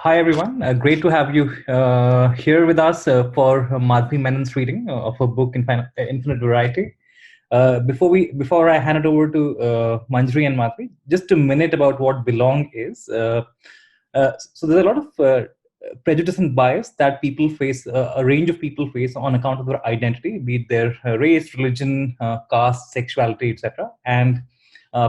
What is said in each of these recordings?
Hi, everyone. Great to have you here with us for Madhavi Menon's reading of her book Infinite Variety. Before I hand it over to Manjri and Madhavi, just a minute about what Belongg is. So there's a lot of prejudice and bias that people face, a range of people face on account of their identity, be it their race, religion, caste, sexuality, etc. And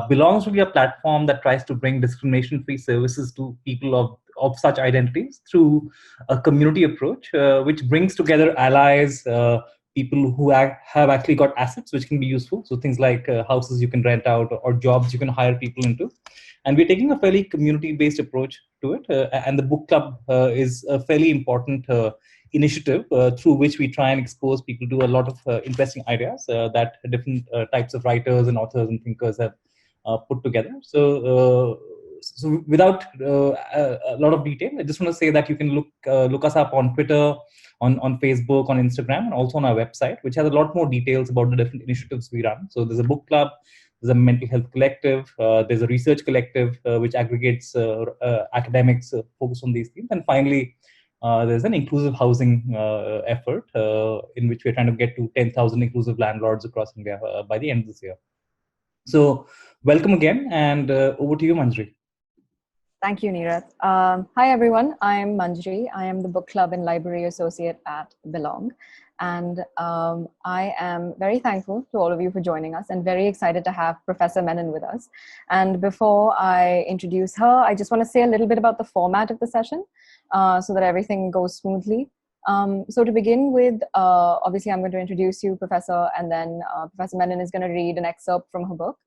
Belongs to be a platform that tries to bring discrimination-free services to people of such identities through a community approach, which brings together allies, people who have actually got assets which can be useful. So things like houses you can rent out or jobs you can hire people into. And we're taking a fairly community-based approach to it. And the book club is a fairly important initiative through which we try and expose people to a lot of interesting ideas that different types of writers and authors and thinkers have put together. So without a lot of detail, I just want to say that you can look us up on Twitter, on Facebook, on Instagram, and also on our website, which has a lot more details about the different initiatives we run. So there's a book club, there's a mental health collective, there's a research collective which aggregates academics focused on these themes, and finally, there's an inclusive housing effort in which we're trying to get to 10,000 inclusive landlords across India by the end of this year. So welcome again, and over to you, Manjri. Thank you, Neerath. Hi, everyone. I'm Manjri. I am the book club and library associate at Belongg. And I am very thankful to all of you for joining us and very excited to have Professor Menon with us. And before I introduce her, I just want to say a little bit about the format of the session so that everything goes smoothly. So to begin with, obviously I'm going to introduce you, Professor, and then Professor Menon is going to read an excerpt from her book,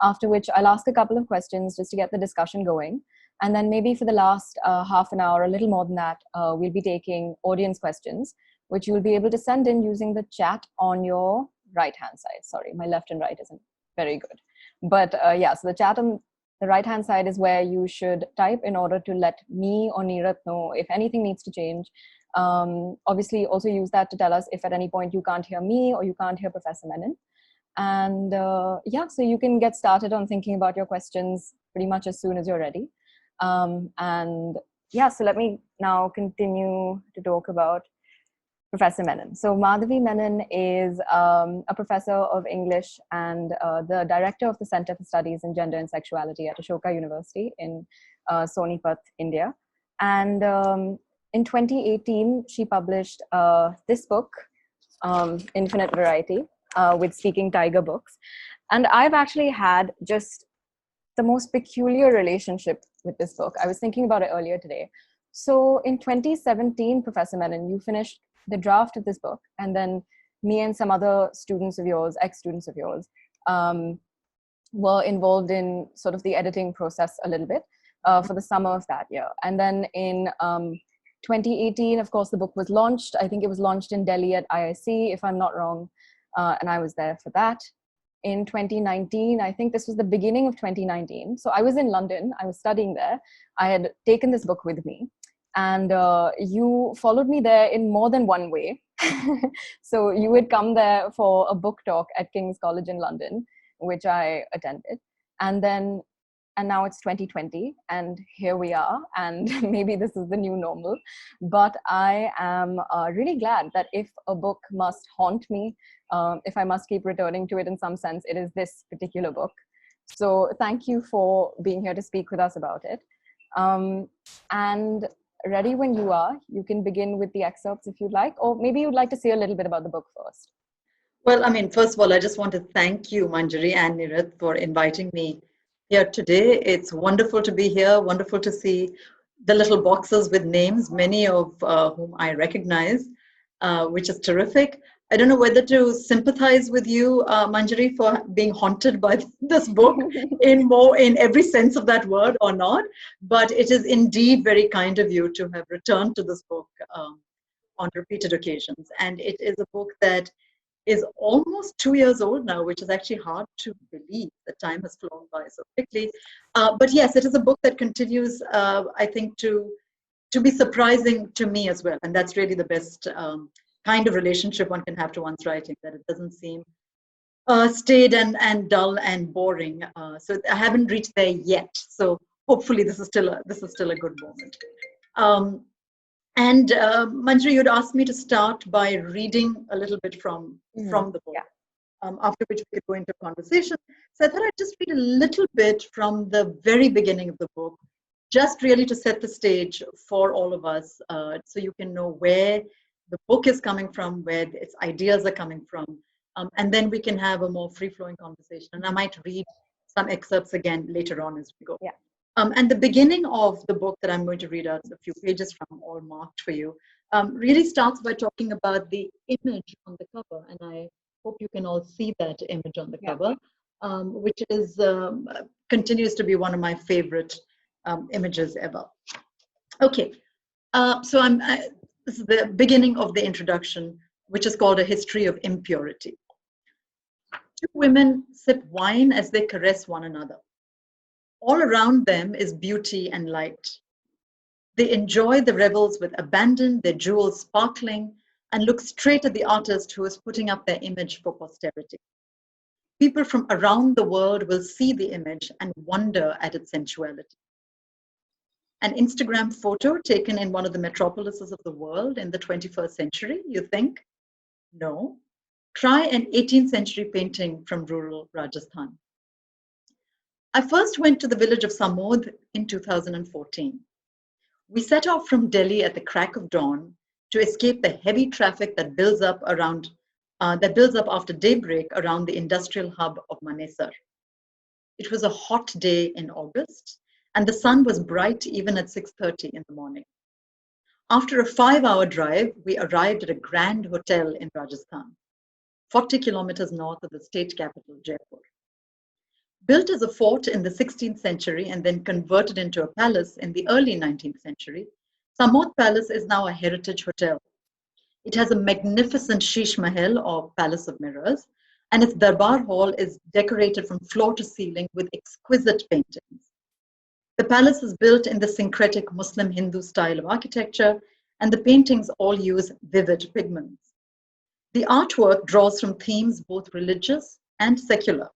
after which I'll ask a couple of questions just to get the discussion going. And then maybe for the last half an hour, a little more than that, we'll be taking audience questions, which you'll be able to send in using the chat on your right-hand side. Sorry, my left and right isn't very good. But yeah, so the chat on the right-hand side is where you should type in order to let me or Neerath know if anything needs to change. Obviously, also use that to tell us if at any point you can't hear me or you can't hear Professor Menon. And yeah, so you can get started on thinking about your questions pretty much as soon as you're ready. And yeah, so let me now continue to talk about Professor Menon. So Madhavi Menon is a professor of English and the director of the Center for Studies in Gender and Sexuality at Ashoka University in Sonipat, India. And in 2018, she published this book, Infinite Variety, with Speaking Tiger Books. And I've actually had just the most peculiar relationship with this book. I was thinking about it earlier today. So in 2017, Professor Menon, you finished the draft of this book, and then me and some other students of yours, ex-students of yours, were involved in sort of the editing process a little bit for the summer of that year. And then in 2018, of course, the book was launched. I think it was launched in Delhi at IIC, if I'm not wrong, and I was there for that. In 2019, I think this was the beginning of 2019. So I was in London, I was studying there. I had taken this book with me, and you followed me there in more than one way. So you would come there for a book talk at King's College in London, which I attended. And now it's 2020, and here we are, and maybe this is the new normal. But I am really glad that if a book must haunt me, if I must keep returning to it in some sense, it is this particular book. So thank you for being here to speak with us about it. And ready when you are, you can begin with the excerpts if you'd like, or maybe you'd like to say a little bit about the book first. Well, I mean, first of all, I just want to thank you, Manjri and Neerath, for inviting me here today. It's wonderful to be here, wonderful to see the little boxes with names, many of whom I recognize, which is terrific. I don't know whether to sympathize with you, Manjri, for being haunted by this book in every sense of that word or not, but it is indeed very kind of you to have returned to this book on repeated occasions. And it is a book that is almost 2 years old now, which is actually hard to believe. The time has flown by so quickly. But yes, it is a book that continues, I think, to be surprising to me as well. And that's really the best kind of relationship one can have to one's writing, that it doesn't seem staid and dull and boring. So I haven't reached there yet. So hopefully this is still a good moment. Manjari, you'd asked me to start by reading a little bit from the book. Yeah. After which we could go into conversation. So I thought I'd just read a little bit from the very beginning of the book, just really to set the stage for all of us, so you can know where the book is coming from, where its ideas are coming from, and then we can have a more free-flowing conversation. And I might read some excerpts again later on as we go. Yeah. And the beginning of the book that I'm going to read out, a few pages from, all marked for you, really starts by talking about the image on the cover. And I hope you can all see that image on the cover, which is continues to be one of my favorite images ever. Okay, so this is the beginning of the introduction, which is called A History of Impurity. Two women sip wine as they caress one another. All around them is beauty and light. They enjoy the revels with abandon, their jewels sparkling, and look straight at the artist who is putting up their image for posterity. People from around the world will see the image and wonder at its sensuality. An Instagram photo taken in one of the metropolises of the world in the 21st century, you think? No. Try an 18th century painting from rural Rajasthan. I first went to the village of Samod in 2014. We set off from Delhi at the crack of dawn to escape the heavy traffic that builds up after daybreak around the industrial hub of Manesar. It was a hot day in August, and the sun was bright even at 6:30 in the morning. After a 5-hour drive, we arrived at a grand hotel in Rajasthan, 40 kilometers north of the state capital, Jaipur. Built as a fort in the 16th century and then converted into a palace in the early 19th century, Samod Palace is now a heritage hotel. It has a magnificent Sheesh Mahal, or Palace of Mirrors, and its Darbar Hall is decorated from floor to ceiling with exquisite paintings. The palace is built in the syncretic Muslim-Hindu style of architecture, and the paintings all use vivid pigments. The artwork draws from themes both religious and secular.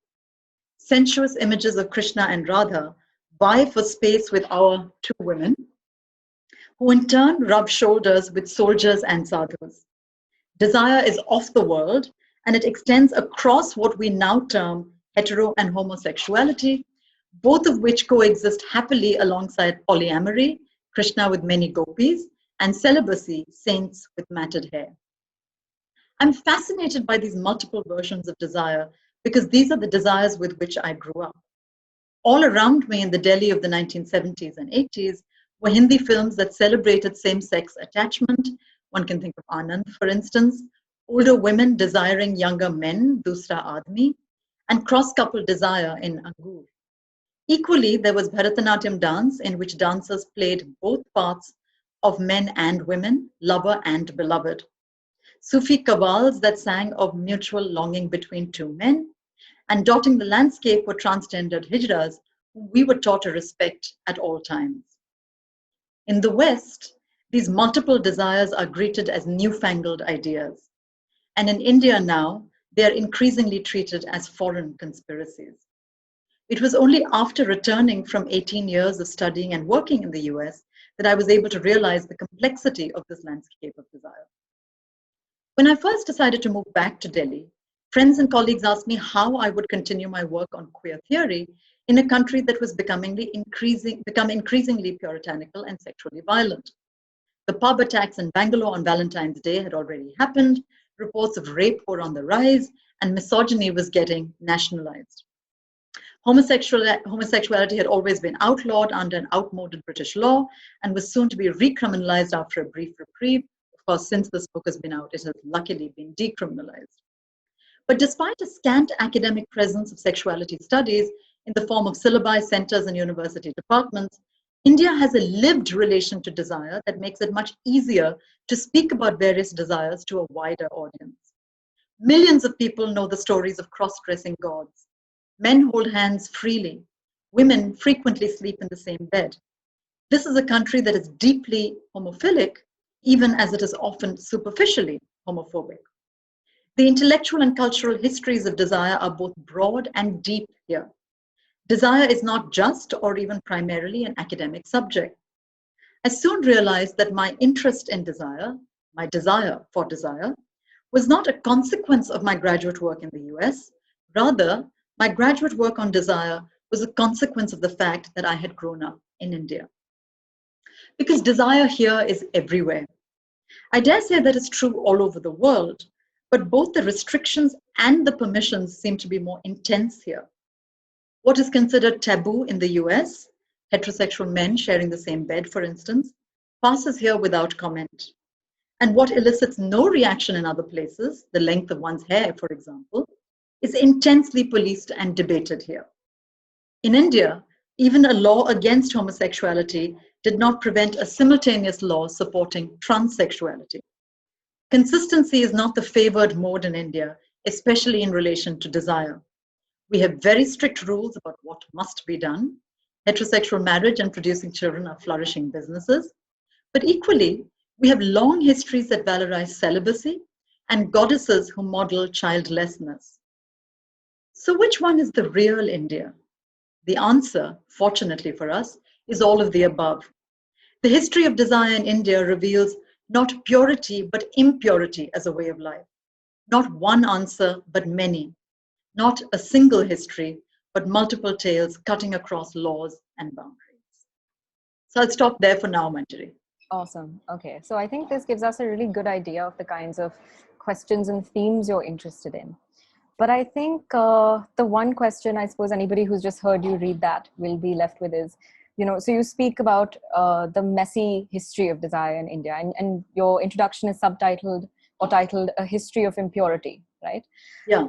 Sensuous images of Krishna and Radha vie for space with our two women, who in turn rub shoulders with soldiers and sadhus. Desire is off the world, and it extends across what we now term hetero and homosexuality, both of which coexist happily alongside polyamory, Krishna with many gopis, and celibacy, saints with matted hair. I'm fascinated by these multiple versions of desire because these are the desires with which I grew up. All around me in the Delhi of the 1970s and 80s were Hindi films that celebrated same-sex attachment. One can think of Anand, for instance, older women desiring younger men, Dusra Admi, and cross-couple desire in Angur. Equally, there was Bharatanatyam dance in which dancers played both parts of men and women, lover and beloved. Sufi qawwals that sang of mutual longing between two men, and dotting the landscape were transgendered hijras whom we were taught to respect at all times. In the West, these multiple desires are greeted as newfangled ideas. And in India now, they are increasingly treated as foreign conspiracies. It was only after returning from 18 years of studying and working in the US that I was able to realize the complexity of this landscape of desire. When I first decided to move back to Delhi, friends and colleagues asked me how I would continue my work on queer theory in a country that was become increasingly puritanical and sexually violent. The pub attacks in Bangalore on Valentine's Day had already happened, reports of rape were on the rise, and misogyny was getting nationalized. Homosexuality had always been outlawed under an outmoded British law and was soon to be recriminalized after a brief reprieve. Of course, since this book has been out, it has luckily been decriminalized. But despite a scant academic presence of sexuality studies in the form of syllabi, centers, and university departments, India has a lived relation to desire that makes it much easier to speak about various desires to a wider audience. Millions of people know the stories of cross-dressing gods. Men hold hands freely. Women frequently sleep in the same bed. This is a country that is deeply homophilic, even as it is often superficially homophobic. The intellectual and cultural histories of desire are both broad and deep here. Desire is not just or even primarily an academic subject. I soon realized that my interest in desire, my desire for desire, was not a consequence of my graduate work in the US. Rather, my graduate work on desire was a consequence of the fact that I had grown up in India. Because desire here is everywhere. I dare say that is true all over the world, but both the restrictions and the permissions seem to be more intense here. What is considered taboo in the US, heterosexual men sharing the same bed, for instance, passes here without comment. And what elicits no reaction in other places, the length of one's hair, for example, is intensely policed and debated here. In India, even a law against homosexuality did not prevent a simultaneous law supporting transsexuality. Consistency is not the favored mode in India, especially in relation to desire. We have very strict rules about what must be done. Heterosexual marriage and producing children are flourishing businesses. But equally, we have long histories that valorize celibacy and goddesses who model childlessness. So which one is the real India? The answer, fortunately for us, is all of the above. The history of desire in India reveals not purity, but impurity as a way of life. Not one answer, but many. Not a single history, but multiple tales cutting across laws and boundaries. So I'll stop there for now, Manjari. Awesome. Okay. So I think this gives us a really good idea of the kinds of questions and themes you're interested in. But I think the one question I suppose anybody who's just heard you read that will be left with is, so you speak about the messy history of desire in India, and your introduction is subtitled or titled A History of Impurity, right? Yeah.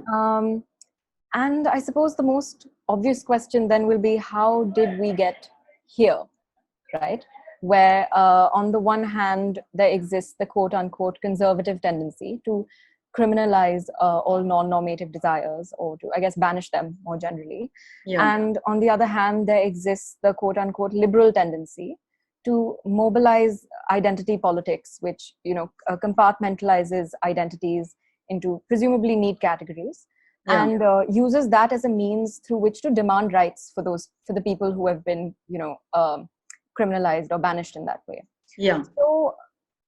And I suppose the most obvious question then will be, how did we get here, right? Where on the one hand, there exists the quote unquote conservative tendency to criminalize all non-normative desires, or to, I guess, banish them more generally. Yeah. And on the other hand, there exists the quote unquote liberal tendency to mobilize identity politics, which, compartmentalizes identities into presumably neat categories. Yeah. And uses that as a means through which to demand rights for the people who have been, criminalized or banished in that way. Yeah. So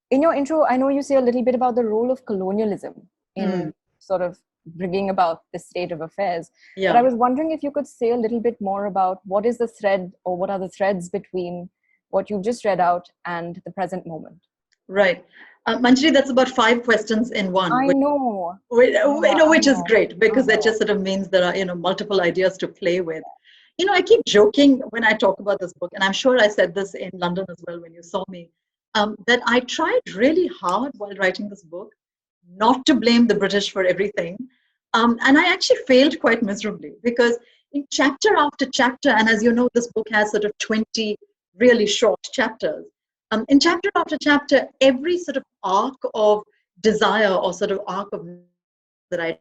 in your intro, I know you say a little bit about the role of colonialism in sort of bringing about this state of affairs. Yeah. But I was wondering if you could say a little bit more about what is the thread, or what are the threads between what you've just read out and the present moment. Right. Manjari, that's about 5 questions in one. I know. Which is great, because that just sort of means there are, multiple ideas to play with. I keep joking when I talk about this book, and I'm sure I said this in London as well when you saw me, that I tried really hard while writing this book not to blame the British for everything. And I actually failed quite miserably, because in chapter after chapter, and as you know, this book has sort of 20 really short chapters. In chapter after chapter, every sort of arc of desire or sort of arc of that I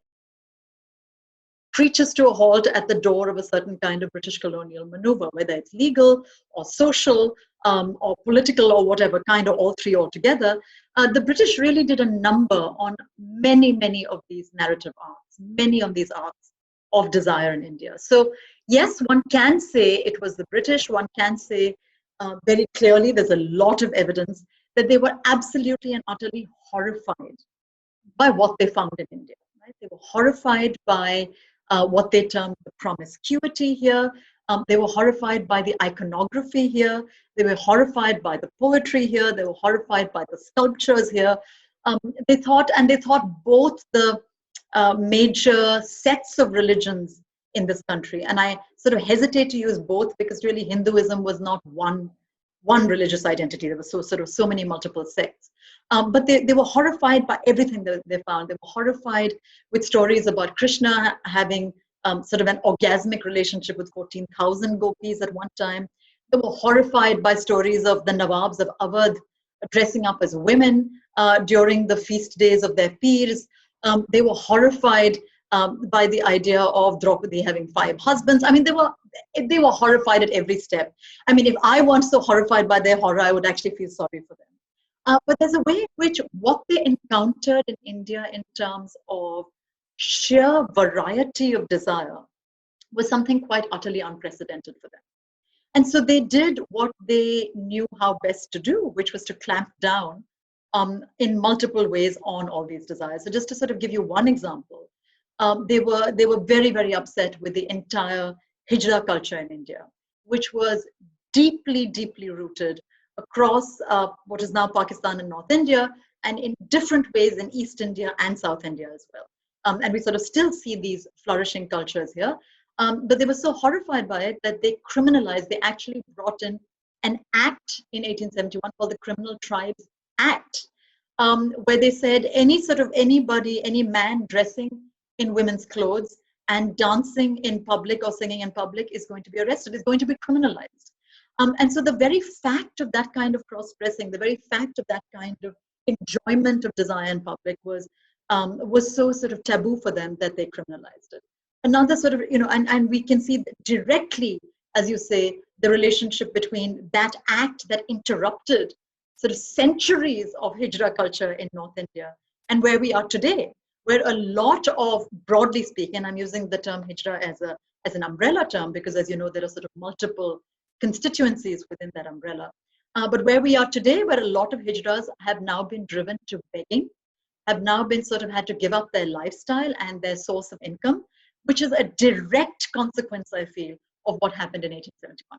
preaches to a halt at the door of a certain kind of British colonial maneuver, whether it's legal or social or political or whatever kind, or all three altogether. The British really did a number on many, many of these narrative arcs, many of these arcs of desire in India. So yes, one can say it was the British. One can say very clearly, there's a lot of evidence that they were absolutely and utterly horrified by what they found in India. Right? They were horrified by what they termed the promiscuity here. They were horrified by the iconography here. They were horrified by the poetry here. They were horrified by the sculptures here. They thought both the major sets of religions in this country, and I sort of hesitate to use both, because really Hinduism was not one religious identity. There were so many multiple sects. But they were horrified by everything that they found. They were horrified with stories about Krishna having sort of an orgasmic relationship with 14,000 gopis at one time. They were horrified by stories of the Nawabs of Awadh dressing up as women during the feast days of their peers. They were horrified by the idea of Draupadi having 5 husbands. I mean, they were horrified at every step. I mean, if I weren't so horrified by their horror, I would actually feel sorry for them. But there's a way in which what they encountered in India in terms of sheer variety of desire was something quite utterly unprecedented for them. And so they did what they knew how best to do, which was to clamp down in multiple ways on all these desires. So just to sort of give you one example, they were very, very upset with the entire hijra culture in India, which was deeply, deeply rooted across what is now Pakistan and North India, and in different ways in East India and South India as well. And we sort of still see these flourishing cultures here. But they were so horrified by it that they criminalized, they actually brought in an act in 1871 called the Criminal Tribes Act, where they said anybody, any man dressing in women's clothes and dancing in public or singing in public is going to be arrested, is going to be criminalized. And so the very fact of that kind of cross-dressing, the very fact of that kind of enjoyment of desire in public was so sort of taboo for them that they criminalized it. Another sort of, and we can see directly, as you say, the relationship between that act that interrupted sort of centuries of hijra culture in North India and where we are today, where a lot of, broadly speaking, I'm using the term hijra as an umbrella term because, as you know, there are sort of multiple constituencies within that umbrella. But where we are today, where a lot of hijras have now been driven to begging, have now been sort of had to give up their lifestyle and their source of income, which is a direct consequence, I feel, of what happened in 1871.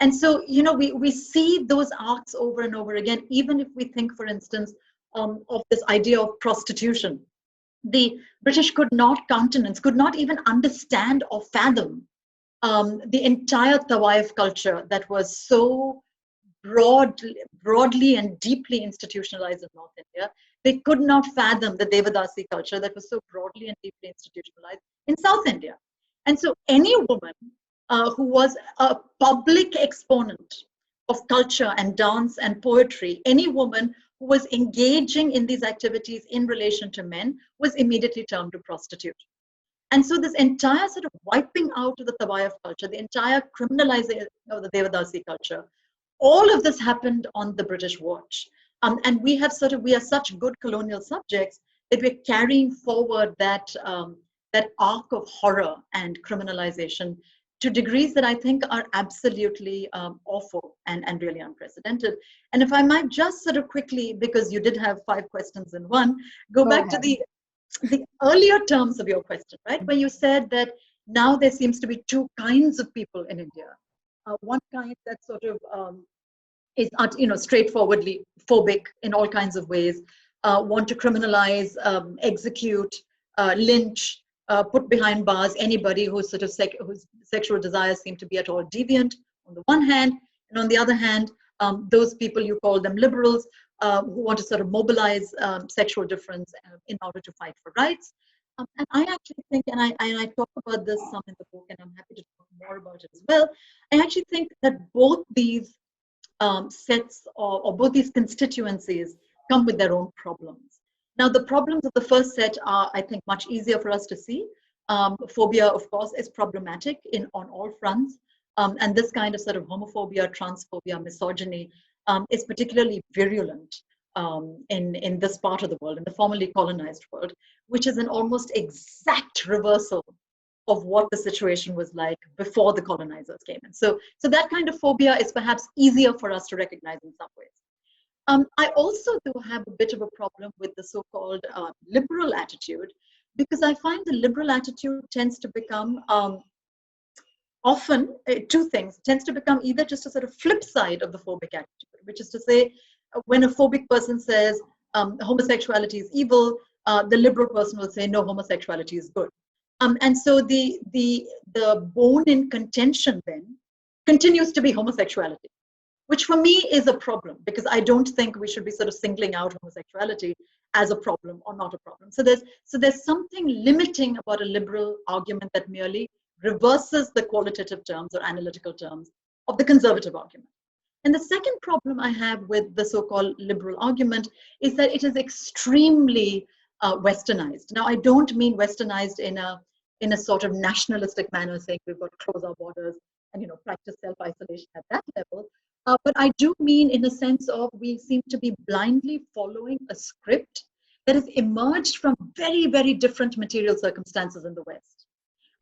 And so, we see those arcs over and over again, even if we think, for instance, of this idea of prostitution. The British could not countenance, could not even understand or fathom the entire Tawaif culture that was so broadly and deeply institutionalized in North India. They could not fathom the Devadasi culture that was so broadly and deeply institutionalized in South India. And so any woman who was a public exponent of culture and dance and poetry, any woman who was engaging in these activities in relation to men was immediately termed a prostitute. And so this entire sort of wiping out of the Tawaif culture, the entire criminalization of the Devadasi culture, all of this happened on the British watch. And we are such good colonial subjects that we're carrying forward that arc of horror and criminalization to degrees that I think are absolutely awful and really unprecedented. And if I might just sort of quickly, because you did have 5 questions in one, go back to the earlier terms of your question, right? Where you said that now there seems to be 2 kinds of people in India. One kind that sort of is, straightforwardly phobic in all kinds of ways, want to criminalize, execute, lynch, put behind bars anybody whose sort of whose sexual desires seem to be at all deviant on the one hand, and on the other hand, those people, you call them liberals, who want to sort of mobilize sexual difference in order to fight for rights. And I actually think, and I talk about this some in the book, and I'm happy to talk more about it as well. I actually think that both these sets or both these constituencies come with their own problems. Now, the problems of the first set are, I think, much easier for us to see. Phobia, of course, is problematic on all fronts. And this kind of sort of homophobia, transphobia, misogyny is particularly virulent in this part of the world, in the formerly colonized world, which is an almost exact reversal of what the situation was like before the colonizers came in. So that kind of phobia is perhaps easier for us to recognize in some ways. I also do have a bit of a problem with the so-called liberal attitude, because I find the liberal attitude tends to become often 2 things, tends to become either just a sort of flip side of the phobic attitude, which is to say, when a phobic person says homosexuality is evil, the liberal person will say, no, homosexuality is good. And so the bone in contention then continues to be homosexuality, which for me is a problem, because I don't think we should be sort of singling out homosexuality as a problem or not a problem. So there's something limiting about a liberal argument that merely reverses the qualitative terms or analytical terms of the conservative argument. And the second problem I have with the so-called liberal argument is that it is extremely westernized. Now, I don't mean westernized in a sort of nationalistic manner, saying we've got to close our borders and practice self-isolation at that level. But I do mean in a sense of we seem to be blindly following a script that has emerged from very, very different material circumstances in the West,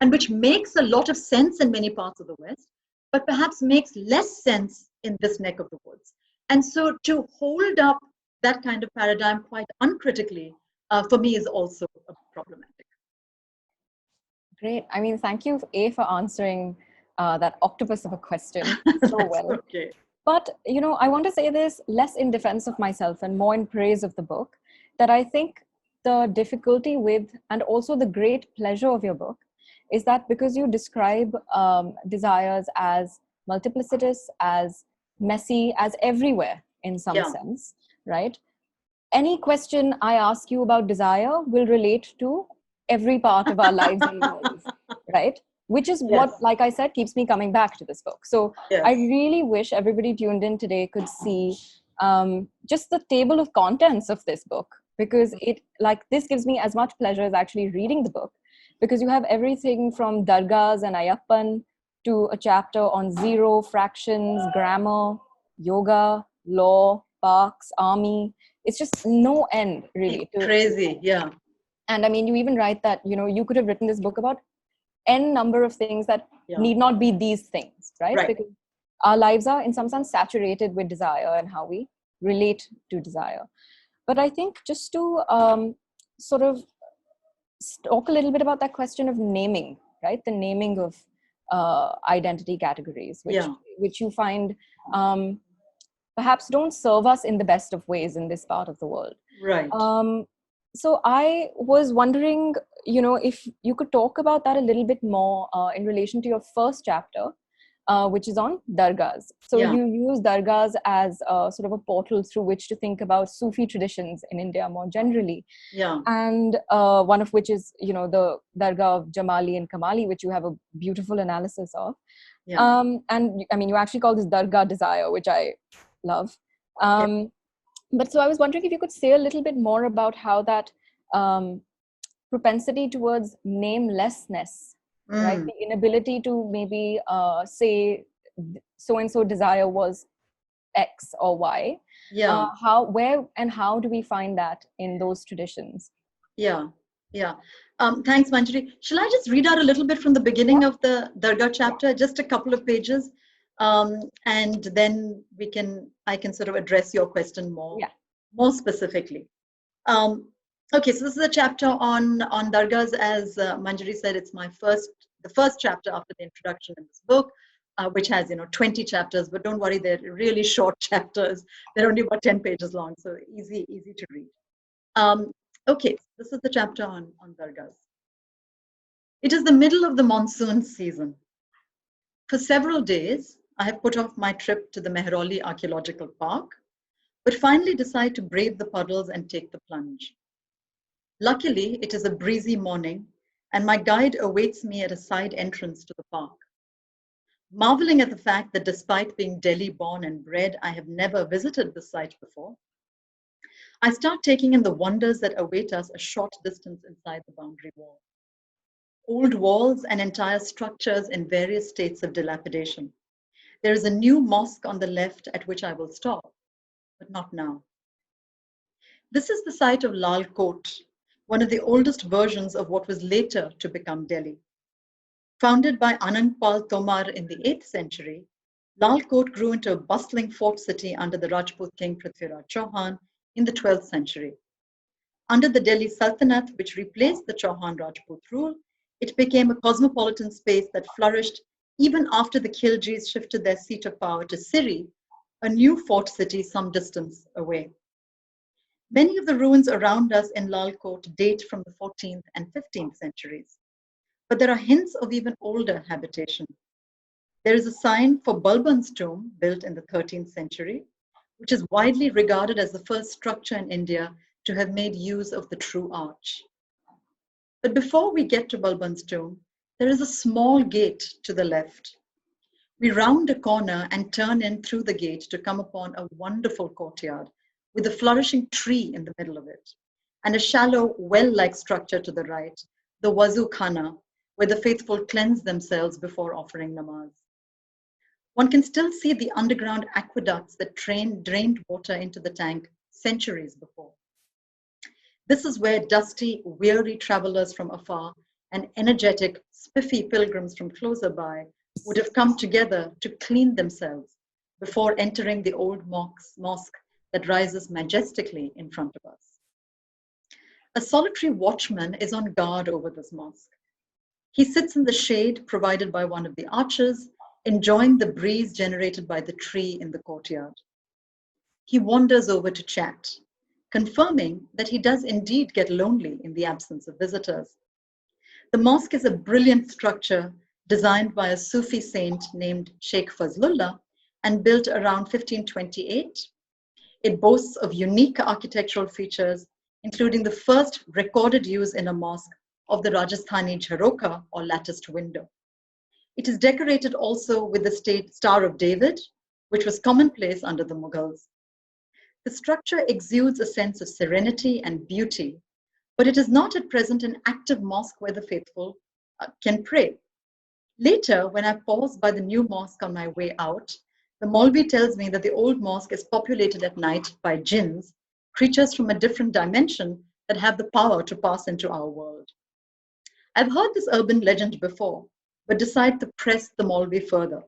and which makes a lot of sense in many parts of the West, but perhaps makes less sense in this neck of the woods. And so to hold up that kind of paradigm quite uncritically, for me, is also problematic. Great. I mean, thank you, for answering that octopus of a question so well. Okay. But, I want to say this less in defense of myself and more in praise of the book, that I think the difficulty with, and also the great pleasure of your book, is that because you describe desires as multiplicitous, as messy, as everywhere in some sense, right? Any question I ask you about desire will relate to every part of our lives and lives, right? Which is what, like I said, keeps me coming back to this book. So I really wish everybody tuned in today could see just the table of contents of this book, because this gives me as much pleasure as actually reading the book, because you have everything from dargahs and ayappan to a chapter on zero, fractions, grammar, yoga, law, parks, army. It's just no end, really. Crazy, yeah. And I mean, you even write that, you could have written this book about n number of things that need not be these things, right? Because our lives are in some sense saturated with desire and how we relate to desire. But I think just to sort of talk a little bit about that question of naming, right? The naming of identity categories, which you find perhaps don't serve us in the best of ways in this part of the world. Right. So I was wondering, if you could talk about that a little bit more in relation to your first chapter, which is on dargahs. So you use dargahs as sort of a portal through which to think about Sufi traditions in India more generally. Yeah. And one of which is, the dargah of Jamali and Kamali, which you have a beautiful analysis of. Yeah. And I mean, you actually call this dargah desire, which I love. But so I was wondering if you could say a little bit more about how that propensity towards namelessness, right? The inability to maybe say so-and-so desire was X or Y. Yeah. Where and how do we find that in those traditions? Yeah. Yeah. Thanks, Manjari. Shall I just read out a little bit from the beginning of the Dargah chapter, just a couple of pages? And then I can sort of address your question more specifically. Okay, so this is a chapter on dargahs. As Manjari said, it's the first chapter after the introduction in this book, which has 20 chapters. But don't worry, they're really short chapters. They're only about 10 pages long, so easy to read. Okay, this is the chapter on dargahs. It is the middle of the monsoon season. For several days, I have put off my trip to the Mehrauli Archaeological Park, but finally decide to brave the puddles and take the plunge. Luckily, it is a breezy morning, and my guide awaits me at a side entrance to the park. Marveling at the fact that despite being Delhi-born and bred, I have never visited this site before, I start taking in the wonders that await us a short distance inside the boundary wall. Old walls and entire structures in various states of dilapidation. There is a new mosque on the left at which I will stop, but not now. This is the site of Lal Kot, one of the oldest versions of what was later to become Delhi. Founded by Anandpal Tomar in the 8th century, Lal Kot grew into a bustling fort city under the Rajput king Prithviraj Chauhan in the 12th century. Under the Delhi Sultanate, which replaced the Chauhan Rajput rule, it became a cosmopolitan space that flourished even after the Khiljis shifted their seat of power to Siri, a new fort city some distance away. Many of the ruins around us in Lal Kot date from the 14th and 15th centuries, but there are hints of even older habitation. There is a sign for Balban's tomb, built in the 13th century, which is widely regarded as the first structure in India to have made use of the true arch. But before we get to Balban's tomb, there is a small gate to the left. We round a corner and turn in through the gate to come upon a wonderful courtyard with a flourishing tree in the middle of it, and a shallow well-like structure to the right, the Wazu Khana, where the faithful cleanse themselves before offering namaz. One can still see the underground aqueducts that drained water into the tank centuries before. This is where dusty, weary travelers from afar and energetic, spiffy pilgrims from closer by would have come together to clean themselves before entering the old mosque that rises majestically in front of us. A solitary watchman is on guard over this mosque. He sits in the shade provided by one of the archers, enjoying the breeze generated by the tree in the courtyard. He wanders over to chat, confirming that he does indeed get lonely in the absence of visitors. The mosque is a brilliant structure designed by a Sufi saint named Sheikh Fazlullah and built around 1528. It boasts of unique architectural features, including the first recorded use in a mosque of the Rajasthani jharoka or latticed window. It is decorated also with the state Star of David, which was commonplace under the Mughals. The structure exudes a sense of serenity and beauty, but it is not at present an active mosque where the faithful can pray. Later, when I pause by the new mosque on my way out, the Maulvi tells me that the old mosque is populated at night by jinns, creatures from a different dimension that have the power to pass into our world. I've heard this urban legend before, but decide to press the Maulvi further.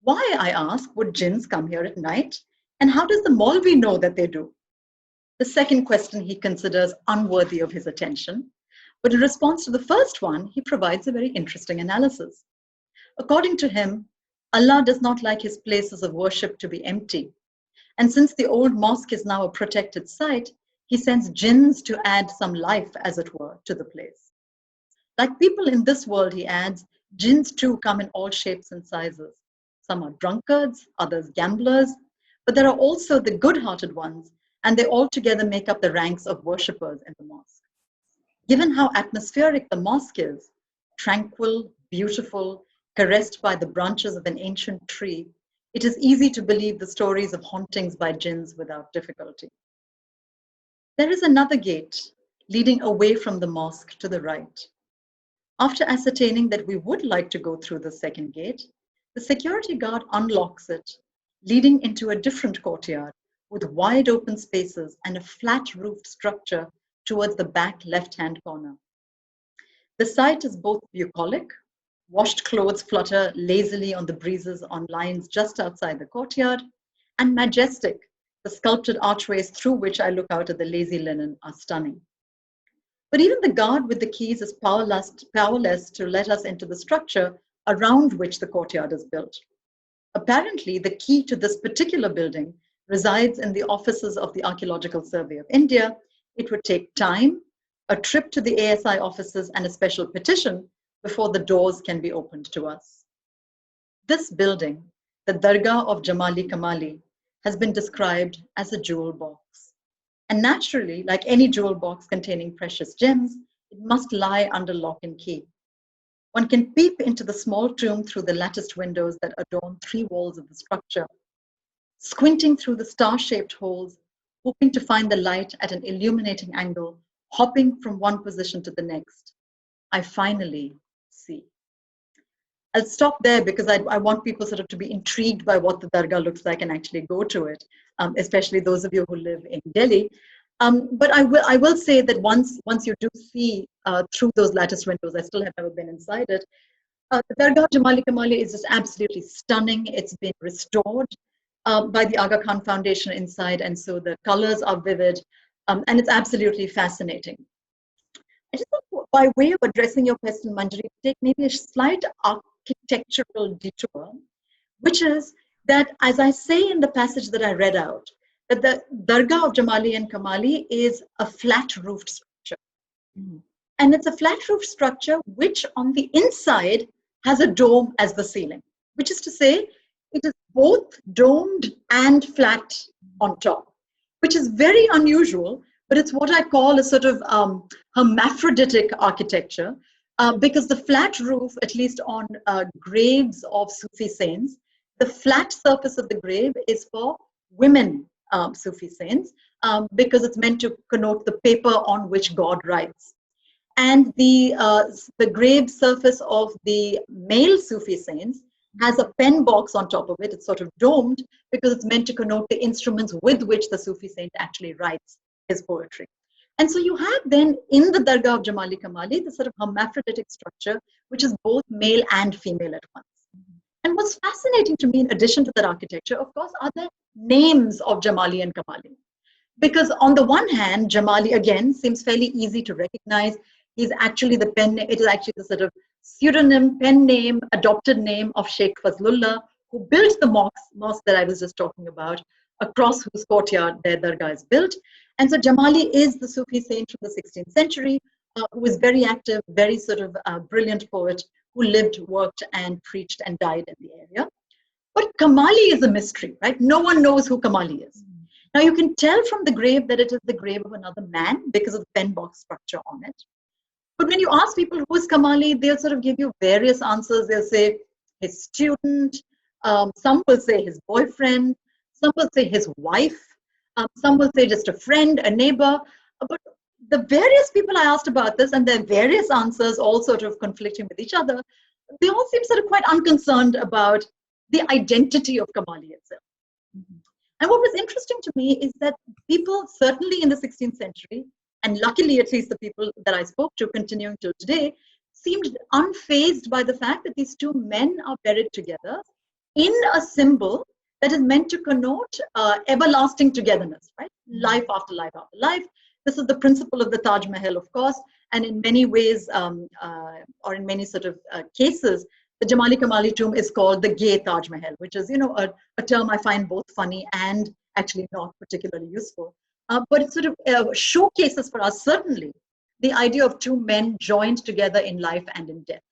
Why, I ask, would jinns come here at night? And how does the Maulvi know that they do? The second question he considers unworthy of his attention, but in response to the first one, he provides a very interesting analysis. According to him, Allah does not like his places of worship to be empty. And since the old mosque is now a protected site, he sends jinns to add some life, as it were, to the place. Like people in this world, he adds, jinns too come in all shapes and sizes. Some are drunkards, others gamblers, but there are also the good-hearted ones, and they all together make up the ranks of worshippers in the mosque. Given how atmospheric the mosque is, tranquil, beautiful, caressed by the branches of an ancient tree, it is easy to believe the stories of hauntings by jinns without difficulty. There is another gate leading away from the mosque to the right. After ascertaining that we would like to go through the second gate, the security guard unlocks it, leading into a different courtyard with wide open spaces and a flat-roofed structure towards the back left-hand corner. The site is both bucolic, washed clothes flutter lazily on the breezes on lines just outside the courtyard, and majestic, the sculpted archways through which I look out at the lazy linen are stunning. But even the guard with the keys is powerless to let us into the structure around which the courtyard is built. Apparently, the key to this particular building resides in the offices of the Archaeological Survey of India. It would take time, a trip to the ASI offices, and a special petition before the doors can be opened to us. This building, the Dargah of Jamali Kamali, has been described as a jewel box. And naturally, like any jewel box containing precious gems, it must lie under lock and key. One can peep into the small tomb through the latticed windows that adorn 3 walls of the structure, squinting through the star-shaped holes, hoping to find the light at an illuminating angle, hopping from one position to the next. I finally see. I'll stop there because I want people sort of to be intrigued by what the Dargah looks like and actually go to it, especially those of you who live in Delhi. But I will say that once you do see through those lattice windows, I still have never been inside it, the Dargah Jamali Kamali is just absolutely stunning. It's been restored by the Aga Khan Foundation inside, and so the colors are vivid, and it's absolutely fascinating. I just thought, by way of addressing your question, Manjari, take maybe a slight architectural detour, which is that, as I say in the passage that I read out, that the Dargah of Jamali and Kamali is a flat-roofed structure. Mm-hmm. And it's a flat-roofed structure which on the inside has a dome as the ceiling, which is to say it is both domed and flat on top, which is very unusual, but it's what I call a sort of hermaphroditic architecture, because the flat roof, at least on graves of Sufi saints, the flat surface of the grave is for women Sufi saints, because it's meant to connote the paper on which God writes. And the grave surface of the male Sufi saints has a pen box on top of it. It's sort of domed because it's meant to connote the instruments with which the Sufi saint actually writes his poetry. And so you have then in the Dargah of Jamali Kamali, the sort of hermaphroditic structure, which is both male and female at once. And what's fascinating to me, in addition to that architecture, of course, are the names of Jamali and Kamali. Because on the one hand, Jamali, again, seems fairly easy to recognize. He's actually the it is actually the sort of pseudonym, pen name, adopted name of Sheikh Fazlullah, who built the mosque that I was just talking about, across whose courtyard their dargah is built. And so Jamali is the Sufi saint from the 16th century, who was very active, very sort of brilliant poet, who lived, worked, and preached and died in the area. But Kamali is a mystery, right? No one knows who Kamali is. Now, you can tell from the grave that it is the grave of another man because of the pen box structure on it. But when you ask people who is Kamali, they'll sort of give you various answers. They'll say his student, some will say his boyfriend, some will say his wife, some will say just a friend, a neighbor. But the various people I asked about this and their various answers, all sort of conflicting with each other, they all seem sort of quite unconcerned about the identity of Kamali itself. And what was interesting to me is that people, certainly in the 16th century, and luckily at least the people that I spoke to continuing till today, seemed unfazed by the fact that these two men are buried together in a symbol that is meant to connote everlasting togetherness, right? Life after life after life. This is the principle of the Taj Mahal, of course, and in many ways, or in many sort of cases, the Jamali Kamali tomb is called the gay Taj Mahal, which is, a term I find both funny and actually not particularly useful. But it sort of showcases for us, certainly, the idea of two men joined together in life and in death.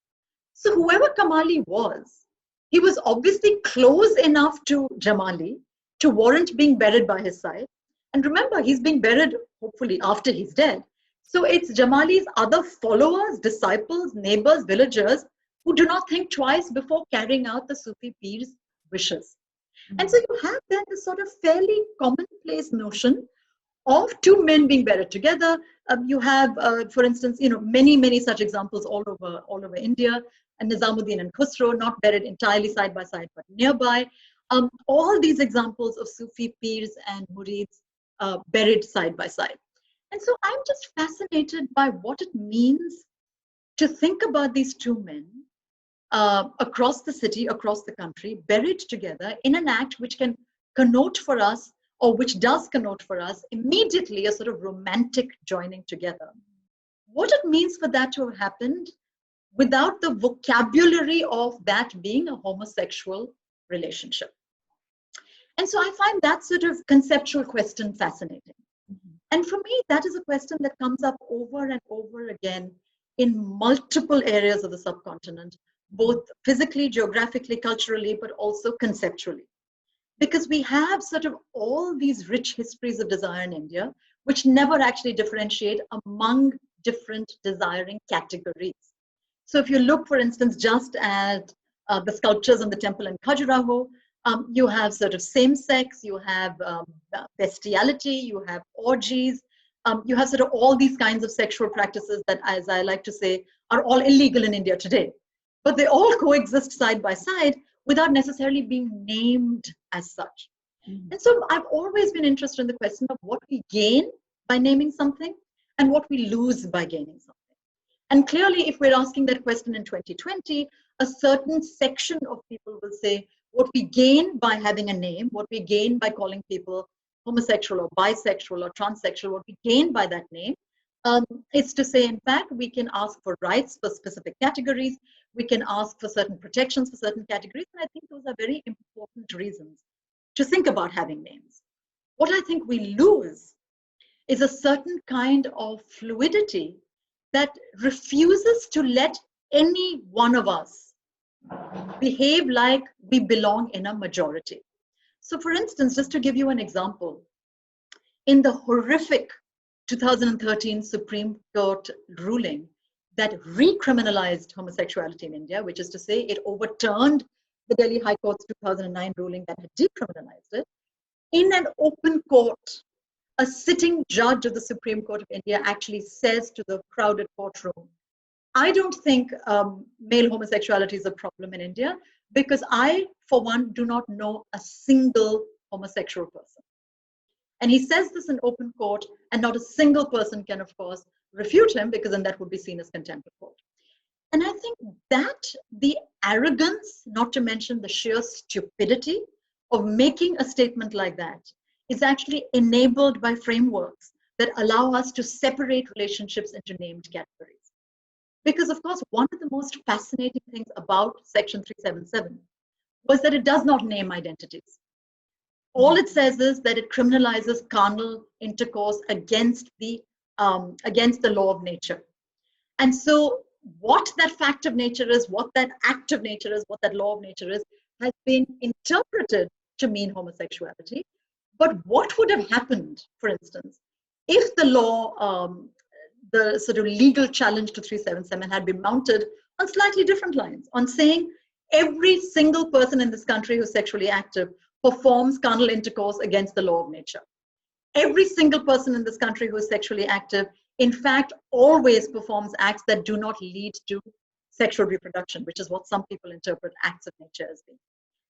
So whoever Kamali was, he was obviously close enough to Jamali to warrant being buried by his side. And remember, he's being buried, hopefully, after he's dead. So it's Jamali's other followers, disciples, neighbors, villagers, who do not think twice before carrying out the Sufi Pir's wishes. And so you have then this sort of fairly commonplace notion of two men being buried together. You have, for instance, many such examples all over India, and Nizamuddin and Khusro, not buried entirely side by side, but nearby. All these examples of Sufi Pirs and Murids buried side by side. And so I'm just fascinated by what it means to think about these two men across the city, across the country, buried together in an act which can connote for us, or which does connote for us, immediately a sort of romantic joining together. What it means for that to have happened without the vocabulary of that being a homosexual relationship. And so I find that sort of conceptual question fascinating. And for me, that is a question that comes up over and over again in multiple areas of the subcontinent, both physically, geographically, culturally, but also conceptually. Because we have sort of all these rich histories of desire in India, which never actually differentiate among different desiring categories. So if you look, for instance, just at the sculptures in the temple in Khajuraho, you have sort of same-sex, you have bestiality, you have orgies, you have sort of all these kinds of sexual practices that, as I like to say, are all illegal in India today. But they all coexist side by side without necessarily being named as such. And so I've always been interested in the question of what we gain by naming something and what we lose by gaining something. And clearly, if we're asking that question in 2020, a certain section of people will say, what we gain by having a name, what we gain by calling people homosexual or bisexual or transsexual, what we gain by that name is to say, in fact, we can ask for rights for specific categories, we can ask for certain protections for certain categories, and I think those are very important reasons to think about having names. What I think we lose is a certain kind of fluidity that refuses to let any one of us behave like we belong in a majority. So for instance, just to give you an example, in the horrific 2013 Supreme Court ruling that recriminalized homosexuality in India, which is to say it overturned the Delhi High Court's 2009 ruling that had decriminalized it, in an open court, a sitting judge of the Supreme Court of India actually says to the crowded courtroom, I don't think male homosexuality is a problem in India because I, for one, do not know a single homosexual person. And he says this in open court, and not a single person can, of course, refute him, because then that would be seen as contempt of court. And I think that the arrogance, not to mention the sheer stupidity of making a statement like that, is actually enabled by frameworks that allow us to separate relationships into named categories. Because, of course, one of the most fascinating things about Section 377 was that it does not name identities. All it says is that it criminalizes carnal intercourse against the law of nature. And so, what that fact of nature is, what that act of nature is, what that law of nature is, has been interpreted to mean homosexuality. But what would have happened, for instance, if the law, the sort of legal challenge to 377 had been mounted on slightly different lines, on saying every single person in this country who's sexually active performs carnal intercourse against the law of nature. Every single person in this country who is sexually active, in fact, always performs acts that do not lead to sexual reproduction, which is what some people interpret acts of nature as being.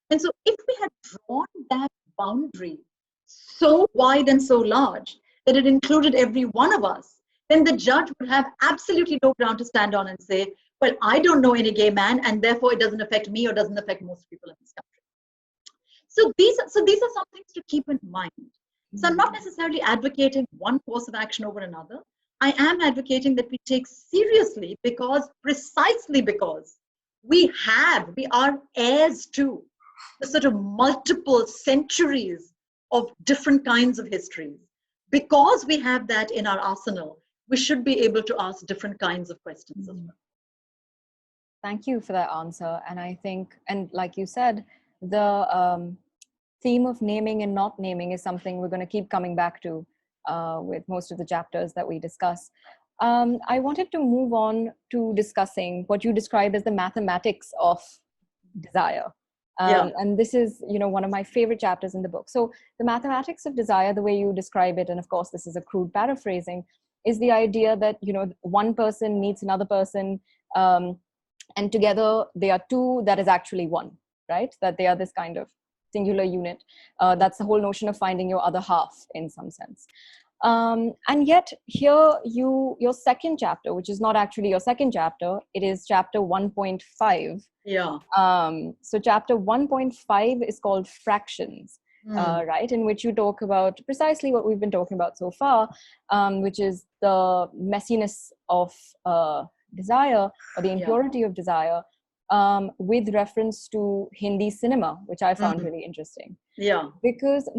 And so if we had drawn that boundary so wide and so large that it included every one of us, then the judge would have absolutely no ground to stand on and say, well, I don't know any gay man, and therefore it doesn't affect me or doesn't affect most people in this country. So these are some things to keep in mind. So I'm not necessarily advocating one course of action over another. I am advocating that we take seriously precisely because we are heirs to the sort of multiple centuries of different kinds of histories. Because we have that in our arsenal, we should be able to ask different kinds of questions as well. Thank you for that answer. And I think, and like you said, the theme of naming and not naming is something we're going to keep coming back to with most of the chapters that we discuss. I wanted to move on to discussing what you describe as the mathematics of desire. And this is, one of my favorite chapters in the book. So the mathematics of desire, the way you describe it, and of course, this is a crude paraphrasing, is the idea that, one person meets another person, and together they are two, that is actually one, right? That they are this kind of singular unit. That's the whole notion of finding your other half in some sense. And yet here your second chapter, which is not actually your second chapter, it is chapter 1.5. Yeah. So chapter 1.5 is called Fractions, right? In which you talk about precisely what we've been talking about so far, which is the messiness of desire, or the impurity of desire, with reference to Hindi cinema, which I found really interesting. Yeah. Because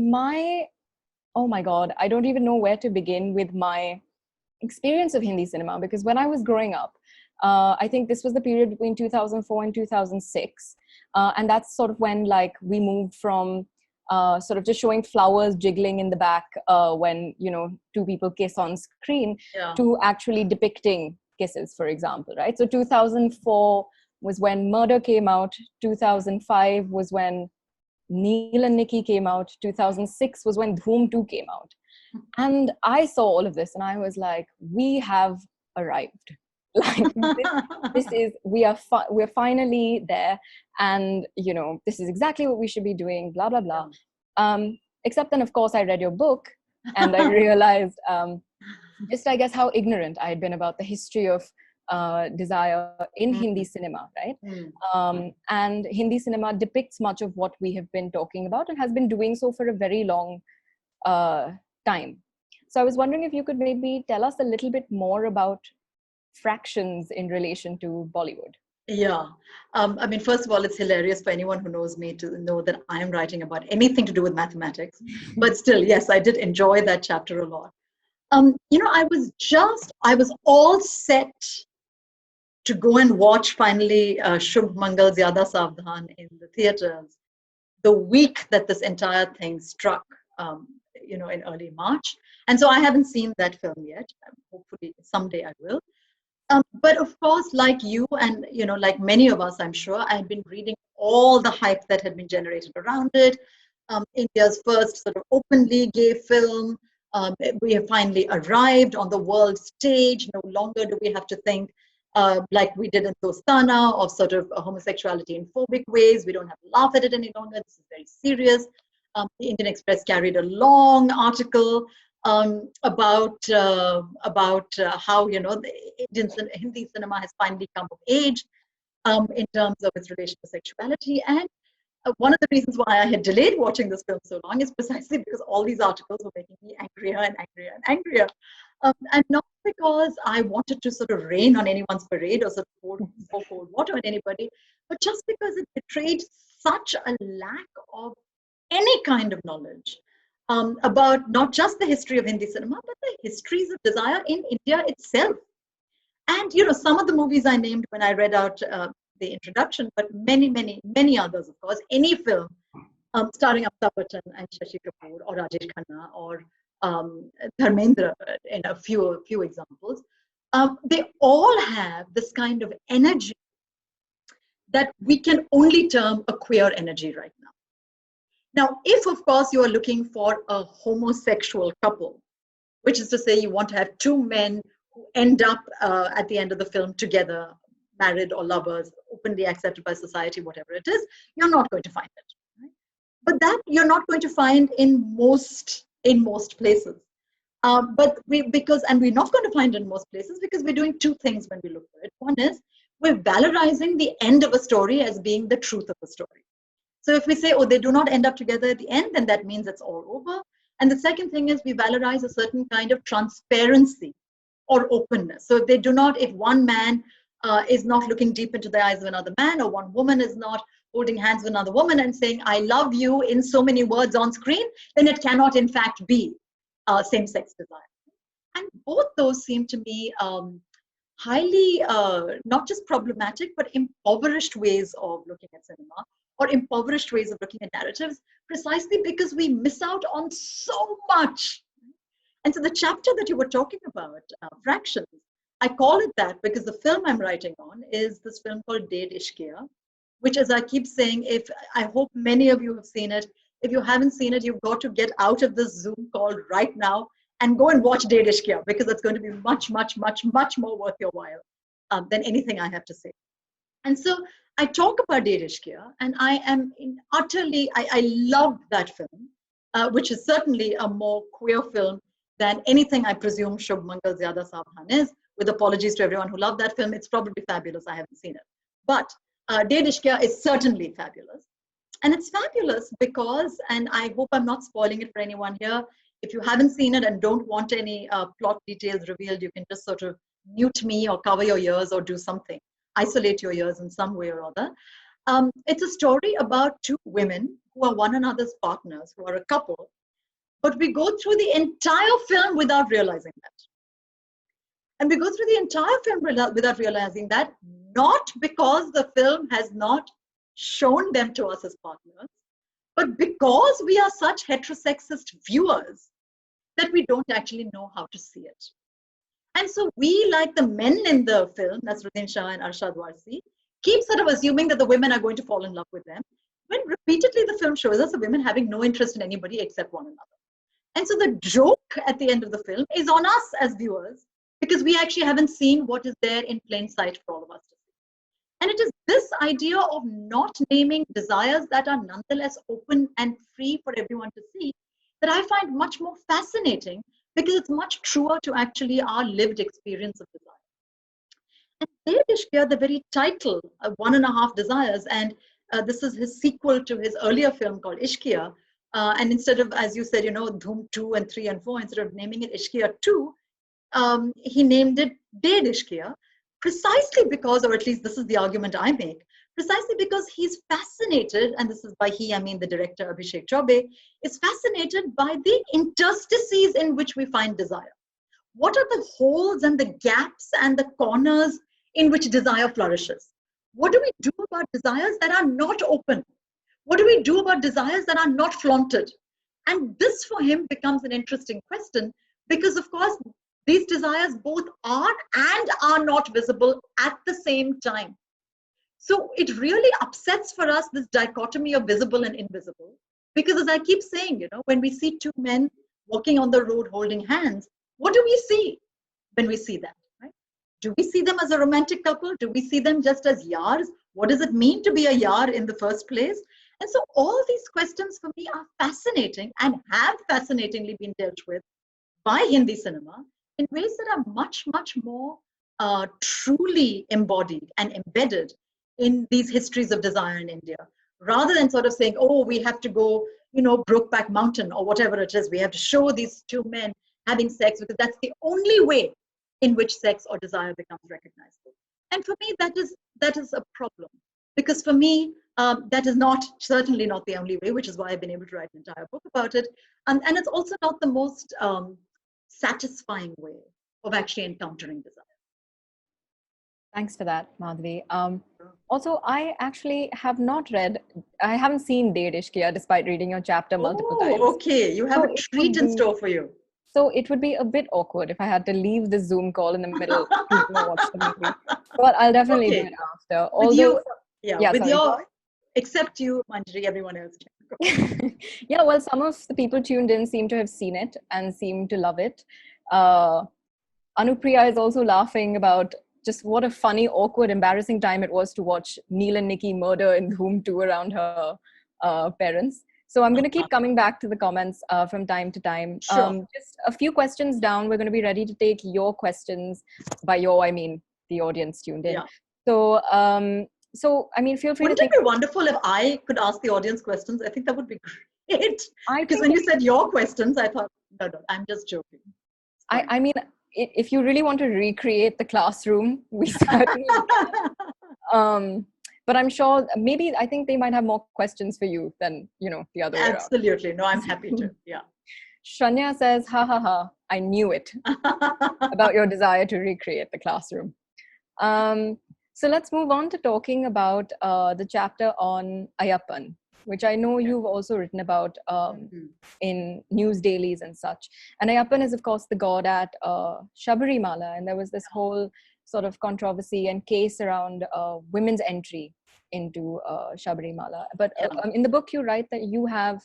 oh my God, I don't even know where to begin with my experience of Hindi cinema. Because when I was growing up, I think this was the period between 2004 and 2006. And that's sort of when we moved from sort of just showing flowers jiggling in the back when, two people kiss on screen to actually depicting kisses, for example, right? So 2004 was when Murder came out. 2005 was when Neil and Nikki came out. 2006 was when Dhoom 2 came out. And I saw all of this and I was like, we have arrived. We're finally there. And, this is exactly what we should be doing, blah, blah, blah. Except then, of course, I read your book and I realized just, I guess, how ignorant I had been about the history of desire in Hindi cinema, right? And Hindi cinema depicts much of what we have been talking about and has been doing so for a very long time. So I was wondering if you could maybe tell us a little bit more about Fractions in relation to Bollywood. Yeah. First of all, it's hilarious for anyone who knows me to know that I am writing about anything to do with mathematics. But still, yes, I did enjoy that chapter a lot. I was all set to go and watch finally Shubh Mangal Zyada Savdhan in the theaters the week that this entire thing struck, in early March. And so I haven't seen that film yet. Hopefully someday I will. But of course, like you and, like many of us, I'm sure, I had been reading all the hype that had been generated around it. India's first sort of openly gay film. We have finally arrived on the world stage. No longer do we have to think like we did in Dostana of sort of homosexuality in phobic ways. We don't have to laugh at it any longer. This is very serious. The Indian Express carried a long article about how the Hindi cinema has finally come of age in terms of its relation to sexuality. And one of the reasons why I had delayed watching this film so long is precisely because all these articles were making me angrier and angrier and angrier. And not because I wanted to sort of rain on anyone's parade or sort of pour cold water on anybody, but just because it betrayed such a lack of any kind of knowledge about not just the history of Hindi cinema, but the histories of desire in India itself. And some of the movies I named when I read out the introduction, but many, many, many others, of course. Any film starring Amitabh Bachchan and Shashi Kapoor or Rajesh Khanna or Dharmendra, in a few examples, they all have this kind of energy that we can only term a queer energy right now. Now, if, of course, you are looking for a homosexual couple, which is to say you want to have two men who end up at the end of the film together, married or lovers, openly accepted by society, whatever it is, you're not going to find it. Right? But that you're not going to find in most places. And we're not going to find it in most places because we're doing two things when we look for it. One is we're valorizing the end of a story as being the truth of the story. So if we say, oh, they do not end up together at the end, then that means it's all over. And the second thing is we valorize a certain kind of transparency or openness. So if they do not, if one man is not looking deep into the eyes of another man, or one woman is not holding hands with another woman and saying, I love you in so many words on screen, then it cannot in fact be same-sex desire. And both those seem to me highly, not just problematic, but impoverished ways of looking at cinema, or impoverished ways of looking at narratives, precisely because we miss out on so much. And so the chapter that you were talking about, Fractions, I call it that because the film I'm writing on is this film called Ded Ishqiya, which, as I keep saying, I hope many of you have seen it. If you haven't seen it, you've got to get out of this Zoom call right now and go and watch Ded Ishqiya, because it's going to be much, much, much, much more worth your while than anything I have to say. And so I talk about Ded Ishqiya, and I love that film, which is certainly a more queer film than anything I presume Shubh Mangal Zyada Saavdhan is. With apologies to everyone who loved that film, it's probably fabulous. I haven't seen it. But Ded Ishqiya is certainly fabulous. And it's fabulous because, and I hope I'm not spoiling it for anyone here, if you haven't seen it and don't want any plot details revealed, you can just sort of mute me or cover your ears or do something. Isolate your ears in some way or other. It's a story about two women who are one another's partners, who are a couple, but we go through the entire film without realizing that. And we go through the entire film without realizing that, not because the film has not shown them to us as partners, but because we are such heterosexist viewers that we don't actually know how to see it. And so we, like the men in the film, Nasruddin Shah and Arshad Warsi, keep sort of assuming that the women are going to fall in love with them, when repeatedly the film shows us the women having no interest in anybody except one another. And so the joke at the end of the film is on us as viewers, because we actually haven't seen what is there in plain sight for all of us to see. And it is this idea of not naming desires that are nonetheless open and free for everyone to see that I find much more fascinating, because it's much truer to actually our lived experience of desire. And Ded Ishqiya, the very title, 1.5 Desires, and this is his sequel to his earlier film called Ishqiya. And instead of, as you said, Dhoom 2 and 3 and 4, instead of naming it Ishqiya 2, he named it Ded Ishqiya, precisely because, or at least this is the argument I make, precisely because he's fascinated, and this is by he, I mean the director Abhishek Chaubey, is fascinated by the interstices in which we find desire. What are the holes and the gaps and the corners in which desire flourishes? What do we do about desires that are not open? What do we do about desires that are not flaunted? And this for him becomes an interesting question, because of course, these desires both are and are not visible at the same time. So it really upsets for us this dichotomy of visible and invisible. Because as I keep saying, when we see two men walking on the road holding hands, what do we see when we see that? Right? Do we see them as a romantic couple? Do we see them just as yars? What does it mean to be a yar in the first place? And so all these questions for me are fascinating and have fascinatingly been dealt with by Hindi cinema in ways that are much, much more truly embodied and embedded in these histories of desire in India, rather than sort of saying, oh, we have to go, Brokeback Mountain or whatever it is. We have to show these two men having sex because that's the only way in which sex or desire becomes recognizable. And for me, that is a problem, because for me, that is certainly not the only way, which is why I've been able to write an entire book about it. And it's also not the most satisfying way of actually encountering desire. Thanks for that, Madhavi. Also, I actually I haven't seen De Ishqiya despite reading your chapter multiple times. Okay, you have a treat in store for you. So it would be a bit awkward if I had to leave the Zoom call in the middle to watch the movie. But I'll definitely do it after. Except you, Manjari, everyone else can. Yeah, well, some of the people tuned in seem to have seen it and seem to love it. Anupriya is also laughing about just what a funny, awkward, embarrassing time it was to watch Neil and Nikki murder in room 2 around her parents. So I'm going to keep coming back to the comments from time to time. Sure. Just a few questions down. We're going to be ready to take your questions. By your, I mean the audience tuned in. Yeah. So, I mean, feel free Wouldn't it be wonderful if I could ask the audience questions? I think that would be great. Because when you said your questions, I thought, no, I'm just joking. I mean, if you really want to recreate the classroom, we certainly but I'm sure I think they might have more questions for you than, the other way around. Absolutely. No, I'm happy to. Yeah. Shanya says, ha ha ha, I knew it about your desire to recreate the classroom. So let's move on to talking about the chapter on Ayyappan, which I know you've also written about in news dailies and such. And Ayyappan is, of course, the god at Shabarimala. And there was this whole sort of controversy and case around women's entry into Shabarimala. But in the book, you write that you have